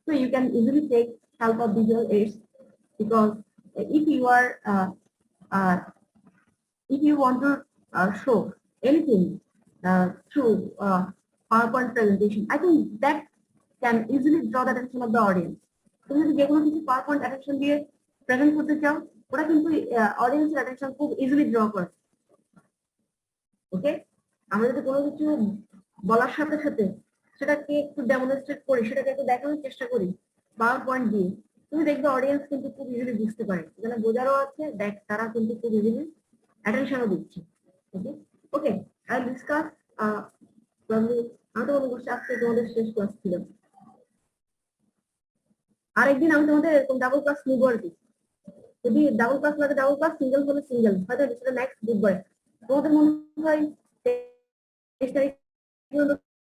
So you can easily take help of visual aids because if you are uh, if you want to show anything through PowerPoint presentation, I think that can easily draw the attention of the audience. তুমি যদি যে কোনো কিছু PowerPoint attention দিয়ে present করতে চাও, ওটা কিন্তু অডিয়েন্সের attention খুব ইজিলি ড্র করে। ওকে, আমরা যদি কোনো কিছু বলার সাথে সাথে সেটাকে একটু ডেমনস্ট্রেট করি, সেটাকে একটু দেখানোর চেষ্টা করি PowerPoint দিয়ে, তুমি দেখবে অডিয়েন্স কিন্তু খুব ইজিলি বুঝতে পারে, এখানে বোঝারও আছে, দেখ তারা কিন্তু খুব ইজিলি অ্যাটেনশনও দিচ্ছে। ওকে ওকে, আই ডিসকাস আমি তো মনে করছি আজকে তোমাদের শেষ ক্লাস ছিল, আরেকদিন আমি তোমাদের এরকম ডাবল ক্লাস নিব আর কি। যদি ডাবল ক্লাস লাগে ডাবল ক্লাস, সিঙ্গেল হলে সিঙ্গেল, হয়তো সেটা নেক্সট বুধবার। তোমাদের মনে হয় 23 তারিখ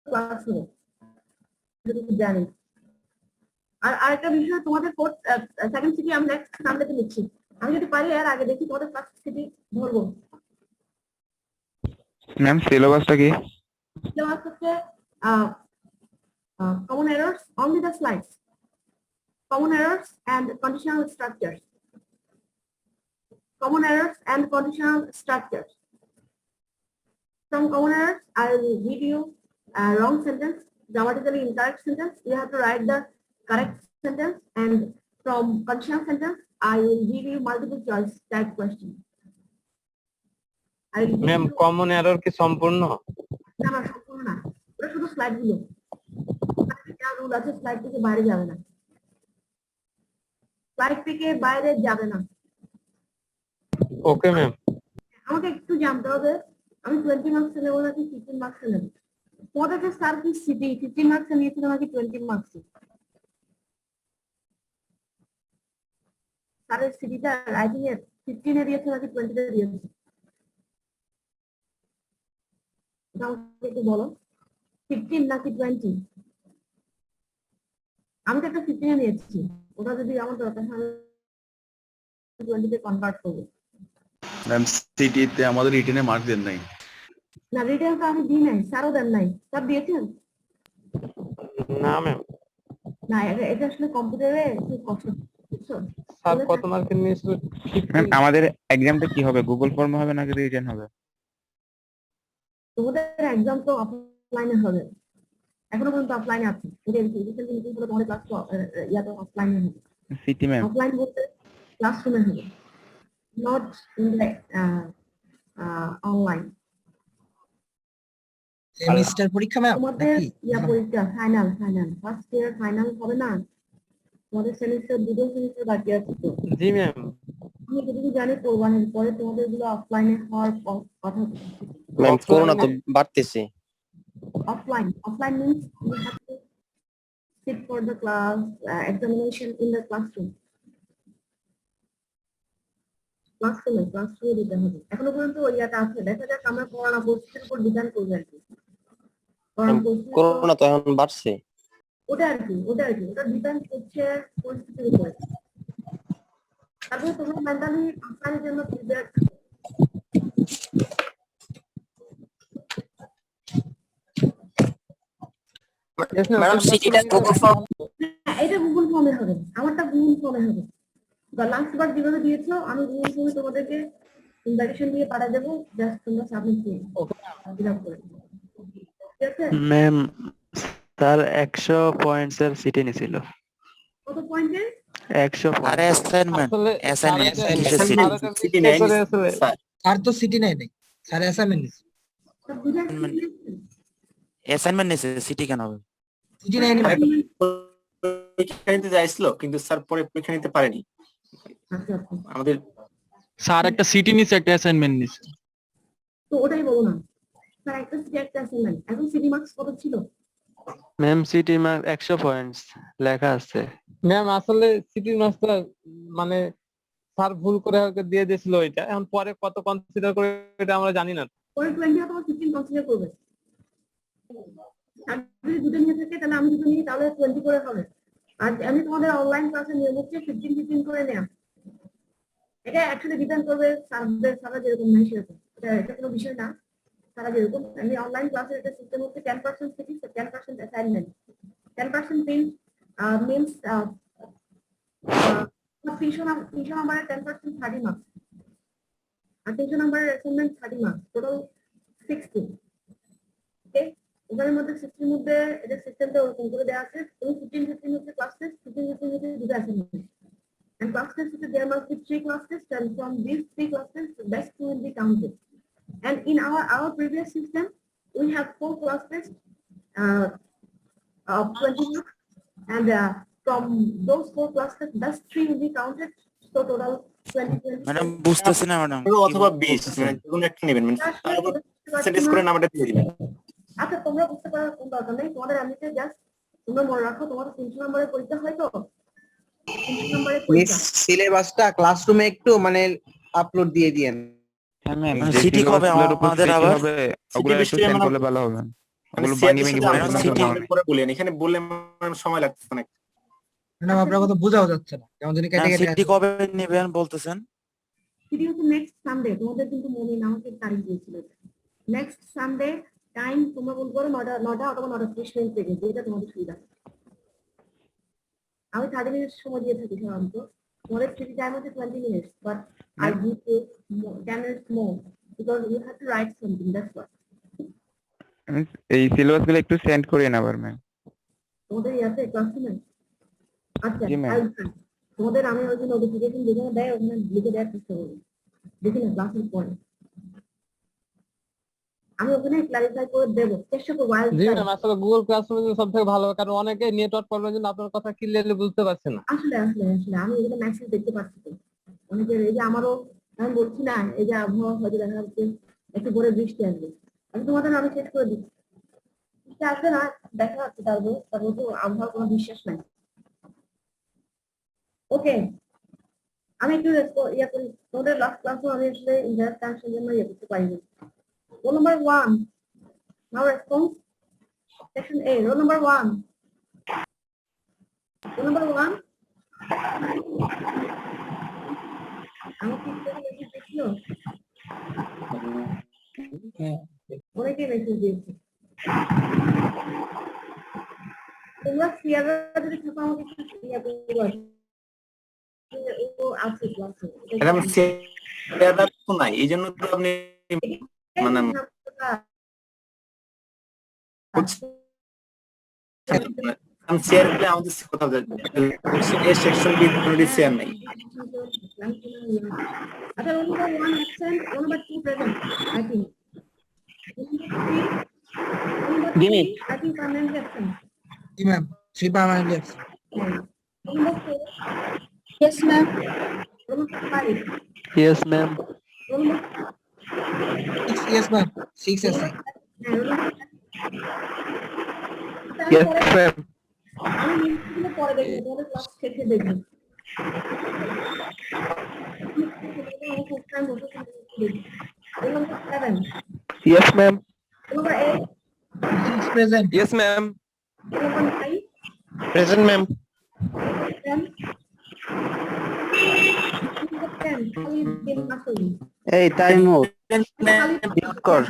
ক্লাস হবে যদি জানি। আর আরেকটা বিষয়, তোমাদের ফোর্থ সেকেন্ড সিটি আমি নেক্সট সানডেতে নিচ্ছি। আমি যদি পারি এর আগে দেখি তোমাদের ফার্স্ট সিটি ধরবো। ম্যাম সিলেবাসটা কি? সিলেবাস হচ্ছে common errors, only the slides, common errors and conditional structures, common errors and conditional structures. From common errors, I will give you a wrong sentence, grammatically incorrect sentence. You have to write the correct sentence, and from conditional sentence, I will give you multiple choice type question. Ma'am common error কি সম্পূর্ণ? না না, সম্পূর্ণ না, ওটা শুধু slide গুলো। যা রুল আছে স্লাইড থেকে বাইরে যাবে না, স্লাইড থেকে বাইরে যাবে না। Okay ma'am. আমাকে একটু জানতে হবে আমি 20 মার্কস নেবো নাকি 15 মার্কস নেবো। তোমাদের যে স্যার কি সিটি 15 মার্কস নিয়েছিল নাকি 20 মার্কস? স্যারের সিটিটা রাইটিং এর 15 এ দিয়েছে নাকি 20 এ দিয়েছে? আমাকে একটু বলো, 15 নাকি 20? আমি তো একটা 15 এ নিয়েছি, ওটা যদি আমার দরকার হয় 20 তে কনভার্ট করবো। ম্যাম সিটিতে আমাদের রিটেনে মার্ক দেন নাই। না, রিটেন তো আমি দিই নাই, স্যারও দেন নাই। স্যার দিয়েছেন? না ম্যাম। না, এটা আসলে কম্পিউটারে খুব কষ্ট, বুঝছো? স্যার কত মার্কের নিয়েছিল? ম্যাম আমাদের এক্সামটা কি হবে, গুগল ফর্ম হবে নাকি রিটেন হবে? তোমাদের এক্সাম তো অফলাইনে হবে, এখনো পর্যন্ত অফলাইনে আছে। রিসেন্টলি মিটিং করে তোমাদের ক্লাস ইয়াতে অফলাইনে হবে। সিটি ম্যাম অফলাইন বলতে ক্লাসরুমে হবে, not in the online. Semester পরীক্ষা ম্যাম তোমাদের নাকি? ইয়া পরীক্ষা ফাইনাল ফার্স্ট ইয়ার ফাইনাল হবে না? তোমাদের সেমিস্টার দুটো সেমিস্টার বাকি আছে তো। জি ম্যাম। আমি যেটুকু জানি কোরবানির পরে তোমাদের গুলো অফলাইনে হওয়ার কথা। ম্যাম করোনা তো বাড়তেছে। Offline means you have to sit for the class examination in the classroom. ক্লাসরুমে দিতে হবে। এখনো পর্যন্ত ওই ইয়াটা আছে, দেখা যাক আমরা করোনা পরিস্থিতির উপর ডিপেন্ড করবে আর কি। করোনা তো এখন বাড়ছে। ওটা ডিপেন্ড করছে পরিস্থিতির উপরে। তারপরে তোমরা মেন্টালি অফলাইনের জন্য প্রিপেয়ার থাকো। ম্যাডাম সিটিটা গুগল ফর্ম, এটা গুগল ফর্মে হবে, আমারটা গুগল ফর্মে হবে। লাস্ট বার যেভাবে দিয়েছো আমি গুগল ফর্মে তোমাদেরকে ইনভাইটেশন দিয়ে পাঠা দেবো, জাস্ট তোমরা সাবমিট করে ঠিক আছে? ম্যাম স্যার 100 পয়েন্টস এর সিটি নিছিল। কত পয়েন্টে? 100 পয়েন্ট। আরে অ্যাসাইনমেন্ট সিটি নেয়নি স্যার। আর তো সিটি নাই নাই স্যার, অ্যাসাইনমেন্ট নিছে। অ্যাসাইনমেন্ট নিছে, সিটি কেন হবে? সিটি নাই না। পরীক্ষা নিতে যাইছিল কিন্তু স্যার পরে পরীক্ষা নিতে পারেনি। আমাদের স্যার একটা সিটি নিছে, একটা অ্যাসাইনমেন্ট নিছে। তো ওটাই বলো না স্যার, একটা সিটি একটা অ্যাসাইনমেন্ট। এখন সিটি মার্কস কত ছিল? ম্যাম সিটি মার্ক 100 পয়েন্টস লেখা আছে। ম্যাম আসলে সিটি মাস্টার মানে স্যার ভুল করে ওকে দিয়ে দিয়েছিল ওইটা, এখন পরে কত কনসিডার করে এটা আমরা জানি না। পরে 20 অথবা 15 কনসিডার করবে। আর যদি দুটো নিয়ে থাকে তাহলে আমি দুটো নিই, তাহলে 20 করে হবে। আর আমি তোমাদের অনলাইন ক্লাসে নিয়ম হচ্ছে 15 করে নেওয়া। এটা অ্যাকচুয়ালি ডিপেন্ড করবে সারা যেরকম নাই সেরকম, এটা কোনো বিষয় না। সারা যেরকম আমি অনলাইন ক্লাসের একটা সিস্টেম হচ্ছে 10% ফিজিক্স 10% অ্যাসাইনমেন্ট 10% means 300 নাম্বারের 10% 30 মার্কস আর 300 নাম্বারের অ্যাসাইনমেন্ট 30 মার্কস টোটাল 60 ওকে ওখানের মধ্যে 60 মধ্যে এটা সিস্টেমটা ওরকম করে দেওয়া আছে তুমি 15 হচ্ছে ক্লাস টেস্ট 15 হচ্ছে দুটো assignment and class test there must be 3 class tests and from these 3 class tests the best 2 will be counted and in our previous system we have 4 class tests of 20 marks and from those 4 class tests best 3 will be counted so total 20 madam বুঝতেছি না madam অথবা 20 মানে যে কোনো একটা নেবেন মানে তার উপর পার্সেন্টেজ করে নাম্বারটা দিয়ে দিবেন আচ্ছা তোমরা বুঝতে পারো কোন দরকার নেই তোমাদের আমি জাস্ট তোমরা মনে রাখো তোমাদের 300 নম্বরের পরীক্ষা হয় তো 300 নম্বরের পরীক্ষা সিলেবাসটা ক্লাসরুমে একটু মানে আপলোড দিয়ে দিয়েন। হ্যাঁ ম্যাম মানে যে সিটি কবে সিলেবাসগুলোর উপর আমাদের সিটি আবার হবে ওগুলো একটু বিষয়ে সেন্ড মানে করলে ভালো হবে মানে ওগুলো সিআরটির ভাঙিয়ে সাথে ভেঙে বলতে আলোচনা না করে পরে বলেন এখানে বললে আমার সময় লাগতেছে অনেক ম্যাডাম আপনার কথা বোঝাও যাচ্ছে না কেমন জানি কেটে কেটে সিটি কবে নেবেন বলতেছেন সিটি হচ্ছে নেক্সট সানডে তোমাদের কিন্তু মমিন আমাকে তারিখ দিয়েছিল নেক্সট সানডে টাইম তোমরা বলতে পারো 9টা অথবা 9:30 থেকে যেটা তোমাদের সুবিধা আমি 30 মিনিট সময় দিয়ে থাকি সাধারণত তোমাদের সিটি টাইম হচ্ছে 20 minutes but I give you 10 minutes more because you have to write something that's what এই সিলেবাসগুলো একটু সেন্ড করিয়ে আবার ম্যাম তোমাদের ইয়াতে ক্লাসরুমে আচ্ছা জি ম্যাম তোমাদের আমি ওই যে নোটিফিকেশন যেখানে দেয় ওখানে লিখে দেওয়ার চেষ্টা করবো দেখি না ক্লাসের পরে আমি ওখানে ক্লারিফাই করে দেবো চেষ্টা করবো জি ম্যাম আসলে গুগল ক্লাসরুমে সব থেকে ভালো কারণ অনেকে নেটওয়ার্ক প্রবলেমের জন্য আপনার কথা ক্লিয়ারলি বুঝতে পারছে না আসলে আমি এখানে মেসেজ দেখতে পাচ্ছি তো অনেকের এই যে আমারও আমি বলছি না এই যে আবহাওয়া হয়তো দেখা যাচ্ছে একটু পরে বৃষ্টি আসবে আমি তোমাদের আমি শেষ করে দিচ্ছি বৃষ্টি আসবে না দেখা যাচ্ছে তারপর তো আবহাওয়ার কোনো বিশ্বাস নাই ওকে আমি একটু ইয়ে করি তোমাদের লাস্ট ক্লাসও আমি আসলে ইন্টারেস্ট ট্রান্সফার জন্য ইয়ে করতে পারিনি role number 1 now response section A role number 1 role number 1 আমাকে মেসেজ দেখছিল অনেকে মেসেজ দিয়েছে তোমরা সিয়ারা যদি থাকো আমাকে একটু ইয়ে করো ও আছে ক্লাসে ম্যাডাম সিআরটা তো নাই এইজন্য তো আপনি মানে আমি শেয়ার করলে আমাদের কোথাও যাবে এর সেকশন বি কোনো শেয়ার নাই আচ্ছা roll number 1 absent roll number 2 present I think দিমিত I think permanently absent. জি ma'am 3 permanently absent Roll number 4. Yes, ma'am. Roll number 5. Yes, ma'am. Roll number 6 yes ma'am 6 আছে roll number 7. Yes, ma'am. আমি নিশ্চিত পরে দেখবো তোমাদের class শেষে দেখবো roll number 7. Yes, ma'am. Roll number 8. 6 present Yes, ma'am. Roll number 9. Present, ma'am. Roll number 10. Roll number 10. Kali bin Masuli. এই time out কর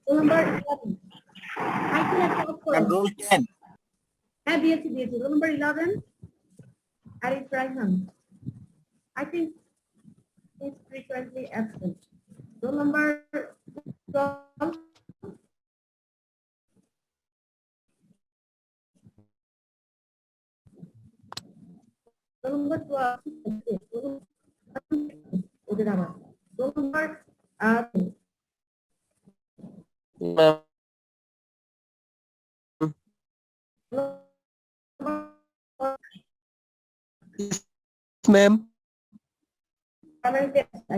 Roll number 11. I can accept for roll 10 হ্যাঁ দিয়েছি roll number 11 Arif Raihan I think he's frequently absent roll number 12 roll number 12 ওদের আবার roll number Ma'am. I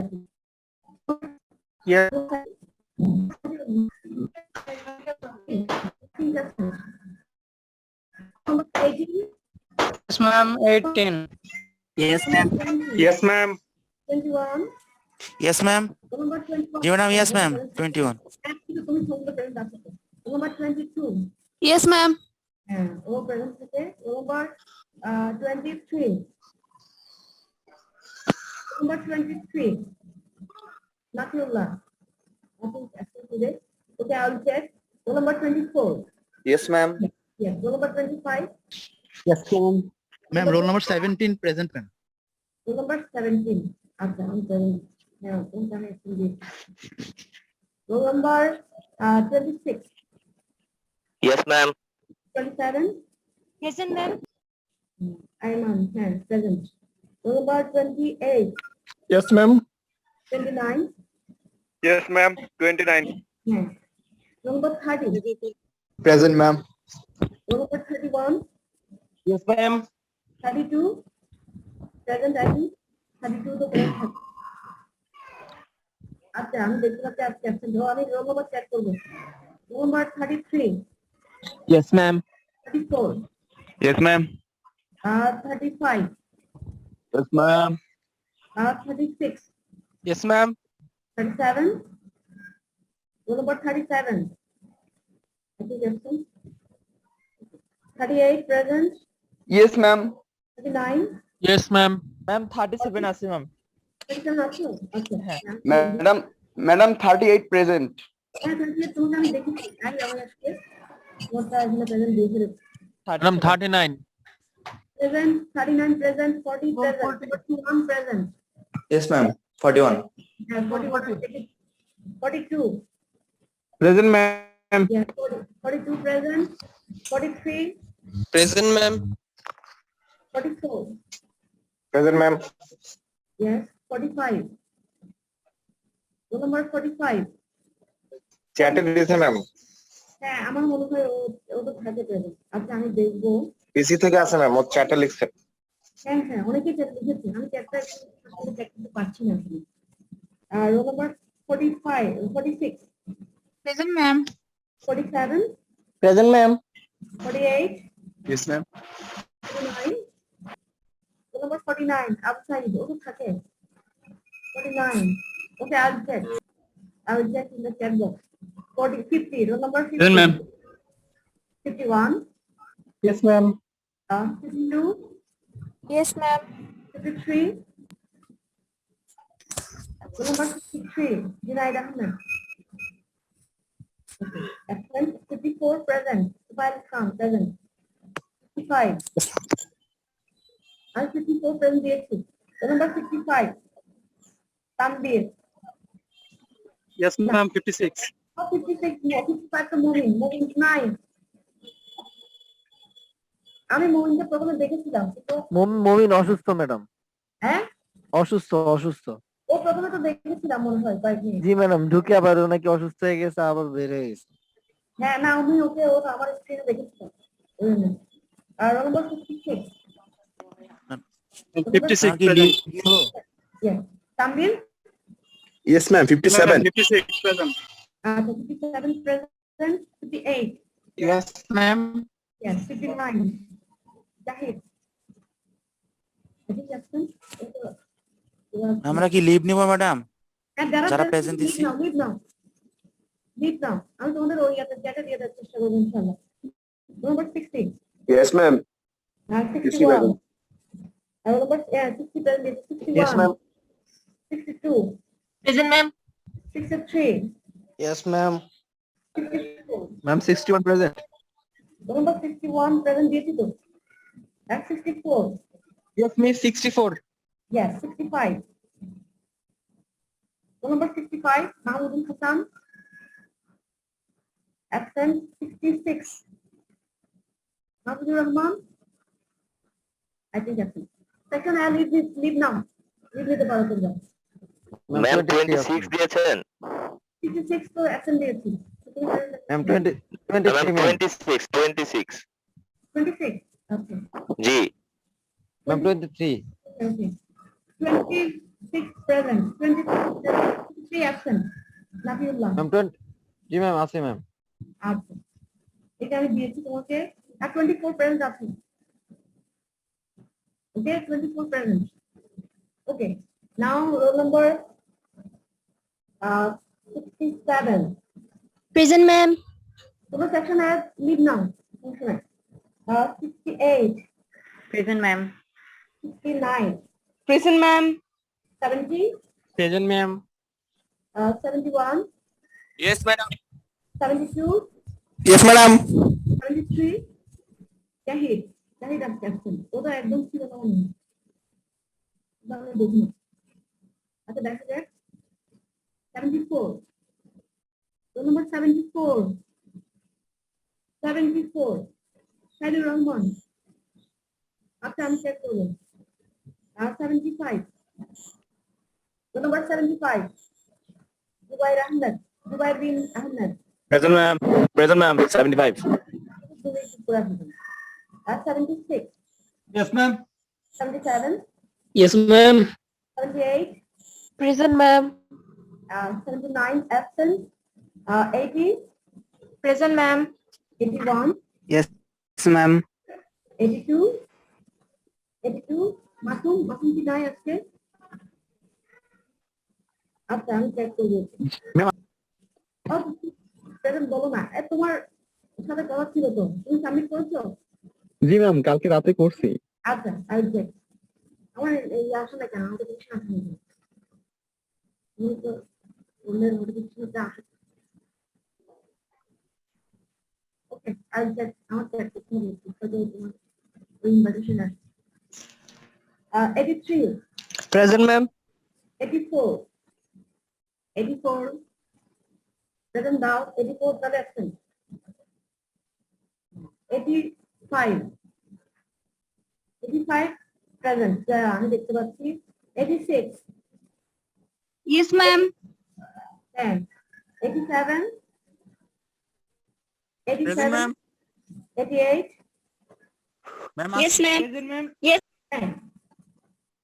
think Yeah. Number 18 Yes, ma'am. 18. yes ma'am 20, Yes, ma'am. 21 yes ma'am roll number 21 G madam yes ma'am 21 Actually, তুমি সঙ্গে present আছে roll number 22 Yes, ma'am. হ্যাঁ ও present থাকে roll number 23 roll number 23 Nafiullah I think actually today Okay, I'll check. Roll number 24. Yes, ma'am. Yes. Roll number 25. Yes, ma'am. Ma'am, roll number 17 present, ma'am. Roll number 17. Okay, I'm telling you. Yeah, don't tell me it's indeed. Roll number 26. Yes, ma'am. 27. Present, ma'am. I'm on hand, present. Roll number 28. Yes, ma'am. 29. Yes, ma'am. 29. Yes. Roll number 30. Present, ma'am. Roll number 31. Yes, ma'am. 32. Present, I think. 32 तो present है. अच्छा हम देखते हैं आप caption दो अभी role number check कर लो. Roll number 33. Yes, ma'am. 34. Yes, ma'am. 35. Yes, ma'am. 36. Yes, ma'am. 37. Roll number 37. I think Jefferson. 38 present. Yes, ma'am. 39. Yes, ma'am. Ma'am, 37 আছে ma'am. 37 আছে? Okay. Madam, 38 present. হ্যাঁ 38 তুমি আমি দেখেছি আমি আমার আজকে ওটা এখানে প্রেজেন্ট দিয়েছিল Madam, 39. present 39 present 40 present 41 present. Yes, ma'am. 41. Yeah, 41 42. Present, ma'am. Yeah, 42 present. 43. Present, ma'am. 44. Present, ma'am. Yes, 45. Roll number 45. Chatted দিয়েছে ম্যাম। হ্যাঁ আমার মনে হয় ও তো থাকে প্রেজেন্ট। আচ্ছা আমি দেখবো। পিসি থেকে আছে ম্যাম, ও চ্যাটে লিখছে। হ্যাঁ হ্যাঁ অনেকেই চ্যাট লিখেছে, আমি চ্যাটটা আসলে চেক করতে পারছি না আসলে। Roll number 45 46. Present, ma'am. 47. Present, ma'am. 48. Yes, ma'am. 49. Roll number 49 outside. ও তো থাকে 49. Okay, I'll check. I will check in the chat box. 50. Roll number 50. Present, ma'am. 51. Yes, ma'am. 52. Yes, ma'am. 53. Roll number 53. Junaid Ahmed. Okay. Absent. 54 present. Subail Khan present. 55. And 54 present DHC. Roll number 55. Tanvir. Yes, ma'am. 56. Oh, 56. No, 55 to moving. Moving is 9. আমি মোমিনকে প্রথমে দেখেছিলাম কিন্তু মমিন অসুস্থ madam, হ্যাঁ অসুস্থ অসুস্থ। ও প্রথমে তো দেখেছিলাম মনে হয় কয়েকদিন। জি ম্যাডাম, ঢুকে আবার ও নাকি অসুস্থ হয়ে গেছে, আবার বের হয়ে গেছে। হ্যাঁ না আমি ওকে ও আমার স্ক্রিনে দেখেছিলাম। আর রোল নাম্বার 56. 56 কি present. Yes. Tanvir Yes, ma'am. 57. 56 present. 57 present. 58. Yes, ma'am. Yes. 59. Jahid. I think that's it. আমরা কি লিভ নিব ম্যাডাম? হ্যাঁ যারা যারা present, present দিছি। leave now. Leave now. আমি তোমাদের ওই চ্যাটে দিয়ে দেওয়ার চেষ্টা করবো ইনশাআল্লাহ। Number 60. Yes, ma'am. 61. Number 60 present. 61. Yes, ma'am. 62. Present, ma'am. 63. Yes, ma'am. 64. Ma'am 61 present. Number 61 present দিয়েছি তো। And 64. Yes, miss. 64. Yes, 65. Number 65, Mahmoudin Hassan. Absent 66. Mahmoud Rahman. I think absent. Second, I'll leave now. Leave with the paragraph. Ma'am 26 দিয়েছেন। 66 তো absent দিয়েছি। Ma'am 23 ma'am. 26 26. Okay. জি। Ma'am 23। Okay. 26 present. 23 absent. Nabiullah. Ma'am 20 জি ma'am আছে ma'am. আচ্ছা এটা আমি দিয়েছি তোমাকে আর 24 present আছে ওকে 24 present okay now roll number 67 Present, ma'am. total section has leave now 68 Present, ma'am. 69 Present, ma'am. 70 Present, ma'am. 71 Yes, madam. 72, Yes, madam. 73, Shahid. Shahid absent. ও তো একদম ছিল না মনে হয়। তাহলে দেখুন। আচ্ছা দেখা যাক। 74. Roll number 74. 74. Shahidul Rahman. আচ্ছা আমি চেক করবো। 75. Roll number 75. Zubair Ahmed. Zubair bin Ahmed. Present, ma'am. Present, ma'am. 75. 76. Yes, ma'am. 77. Yes, ma'am. 78. Present, ma'am. 79 absent. 80. Present, ma'am. 81. Yes, ma'am. 82. 82. Masum কি নাই আজকে? আচ্ছা আমি চেক করবো। প্রেজেন্ট বলো না। তোমার সাথে কথা ছিল তো, তুমি সাবমিট করেছো? জি ম্যাম, কালকে রাতে করছি। আচ্ছা আই চেক। আমার এই আসলে কেন আমাকে কিছু আসেনি। তুমি তো অন্যের নোটিফিকেশনটা আসে। Okay I check. আমার চেক করতে হবে তোমার ইনভাইটেশন আসে। 83. Present ma'am 84. 84. প্রেজেন্ট দাও। 84 তাহলে অ্যাবসেন্ট। 85. 85 প্রেজেন্ট। আমি দেখতে পাচ্ছি। 86. Yes, ma'am. 10. 87. Present, 87. ma'am. 88. Ma'am, Yes, ma'am. Present, ma'am. 10.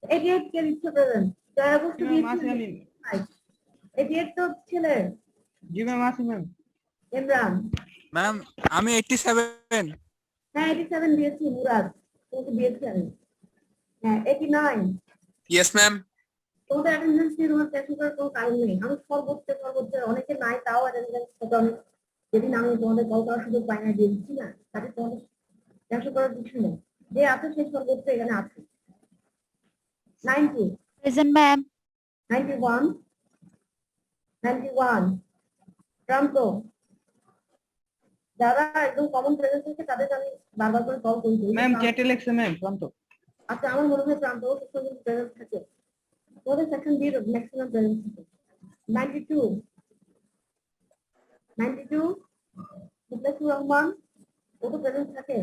88 কে দিচ্ছে প্রেজেন্ট। জয়া বস্তু জি ম্যাম আছি আমি। 88 তো ছেলে জি ম্যাম আছি ম্যাম। ইমরান। ma'am, আমি 87. হ্যাঁ 87 দিয়েছি মুরাদ। তোমাকে দিয়েছি আমি। হ্যাঁ 89. Yes, ma'am. তোমাদের অ্যাটেন্ডেন্স নিয়ে তোমার টেনশন করার কোনো কারণ নেই। আমি সর্বোচ্চ অনেকে নাই তাও অ্যাটেন্ডেন্স থেকে অনেক যেদিন আমি তোমাদের কল করার সুযোগ পাই না দিয়ে দিচ্ছি না, তাতে তোমাদের টেনশন করার কিছু নেই। যে আছে সেই সর্বোচ্চ এখানে আছে। 90. Present, ma'am. 91. 91. প্রান্ত। যারা একদম কমন প্রেজেন্স আছে তাদের আমি বারবার করে কল করি। ম্যাম চ্যাটে লেখছে ম্যাম প্রান্ত। আচ্ছা আমার মনে হয় প্রান্ত প্রেজেন্স থাকে। তোমাদের সেকশন বি ম্যাক্সিমাম প্রেজেন্স থাকে। 92. 92. মুখলেসুর রহমান। ও তো প্রেজেন্স থাকে।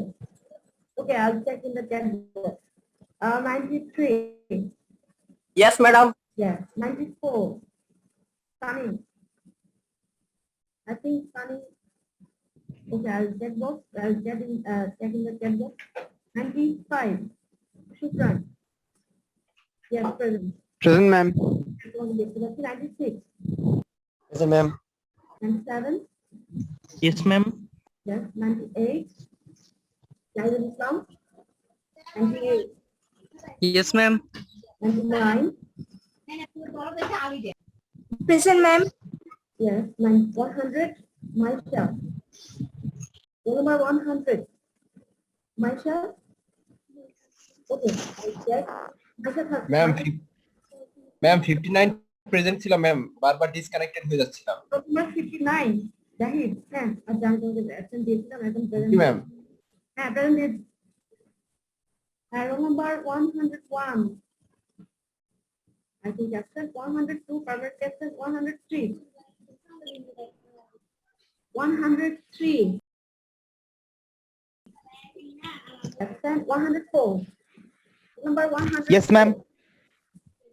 Okay I check in the chat box. 93. Yes madam Yes. 94. Sunny. I think Sunny. Okay, I'll check box. I'll check in the chat box. 95. Shukran. Yes, present. Present, ma'am. 96. Yes, ma'am. 97. Yes, ma'am. Yes, 98. Lailul Islam. 98. Yes, ma'am. 99. Present, ma'am. Yes, 100. Myself. Roll number 100. Myself. Okay, I check. Myself has ma'am ma'am 59 present ছিল ma'am, বারবার disconnected হয়ে যাচ্ছিলাম। roll number 59. Zahid. হ্যাঁ, আর জানি তোমাদের absent দিয়েছিলাম এখন present. জি ma'am হ্যাঁ, present দিয়েছি। হ্যাঁ, roll number 101. I think absent 102. Permanent absent 103. 103. Absent 104. Number 100. Yes, ma'am.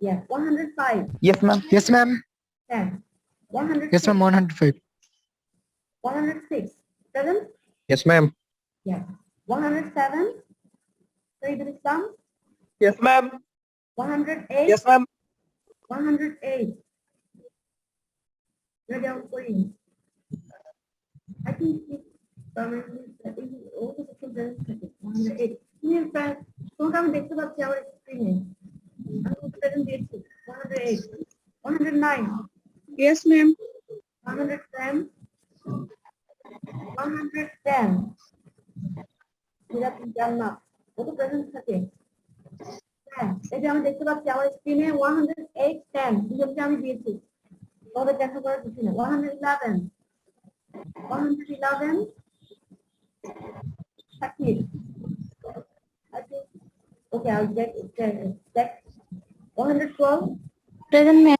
Yes, 105. Yes, ma'am. Yes, ma'am. 10. 106. Yes, ma'am. 105. 106. 7. Yes ma'am Yes. 107. Sayyidul Islam. Yes ma'am 108. Yes ma'am 108. You're down for you. I think it's also the children. 108. তোমাকে আমি দেখতে পাচ্ছি আমার স্ক্রিনে। আমি present দিয়েছি। 108. 109. Yes, ma'am. 110. 110. Miratul জান্নাত। কত প্রেজেন্ট থাকে? হ্যাঁ, এই যে আমি দেখতে পাচ্ছি আমার স্ক্রিনে 108, 10 দুজনকে আমি দিয়েছি। তবে দেখা করার কিছু না। 111. 111. 13. I think. Okay, I'll get it. Check. 112. Present, ma'am.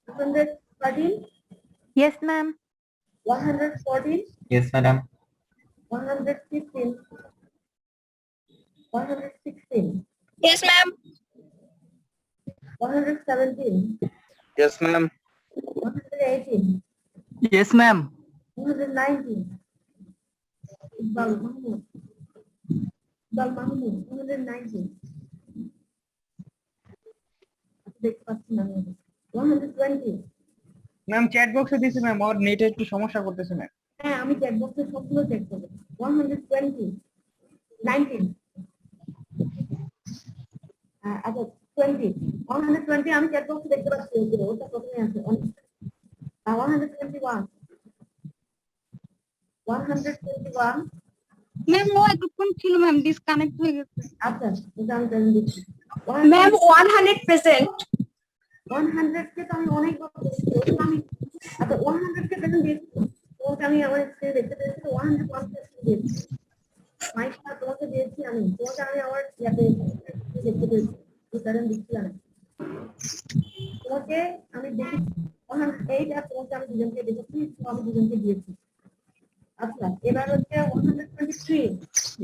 113. Yes, ma'am. 114. Yes, madam. 115. 116. Yes, ma'am. 117. Yes, ma'am. 118. Yes, ma'am. 119. Iqbal Mahmood. Iqbal Mahmood. 119. Next person. 120. Ma'am chat বক্সে দিয়েছি ম্যাম, ওর নেটে একটু সমস্যা করতেছে ম্যাম। হ্যাঁ, আমি চ্যাট বক্সে সবগুলো চেক করবো। 120. 19. আচ্ছা 20. 120 আমি চ্যাট বক্সে দেখতে পাচ্ছি, ওটা প্রথমে আছে। 121. 121. ম্যাম ও এতক্ষণ ছিল ম্যাম, ডিসকানেক্ট হয়ে গেছে। আচ্ছা, এটা আমি জানি দিচ্ছি। ম্যাম 100%। 100 কে তো আমি অনেকবার দেখছি, ওটা আমি আচ্ছা 100 কে যখন দেখছি ওটা আমি আমার স্ক্রিনে দেখতে পেয়েছি, 101 দিয়েছি। মাইকটা তোমাকে দিয়েছি আমি, তোমাকে আমি আমার ইয়াতে দেখতে পেয়েছি, কারণ দিচ্ছিলাম তোমাকে আমি দেখি 108 আর তোমাকে আমি দুজনকে দেখেছি, তো আমি দুজনকে দিয়েছি। আচ্ছা এবার হচ্ছে 123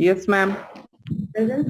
ইয়েস ম্যাম। প্রেজেন্ট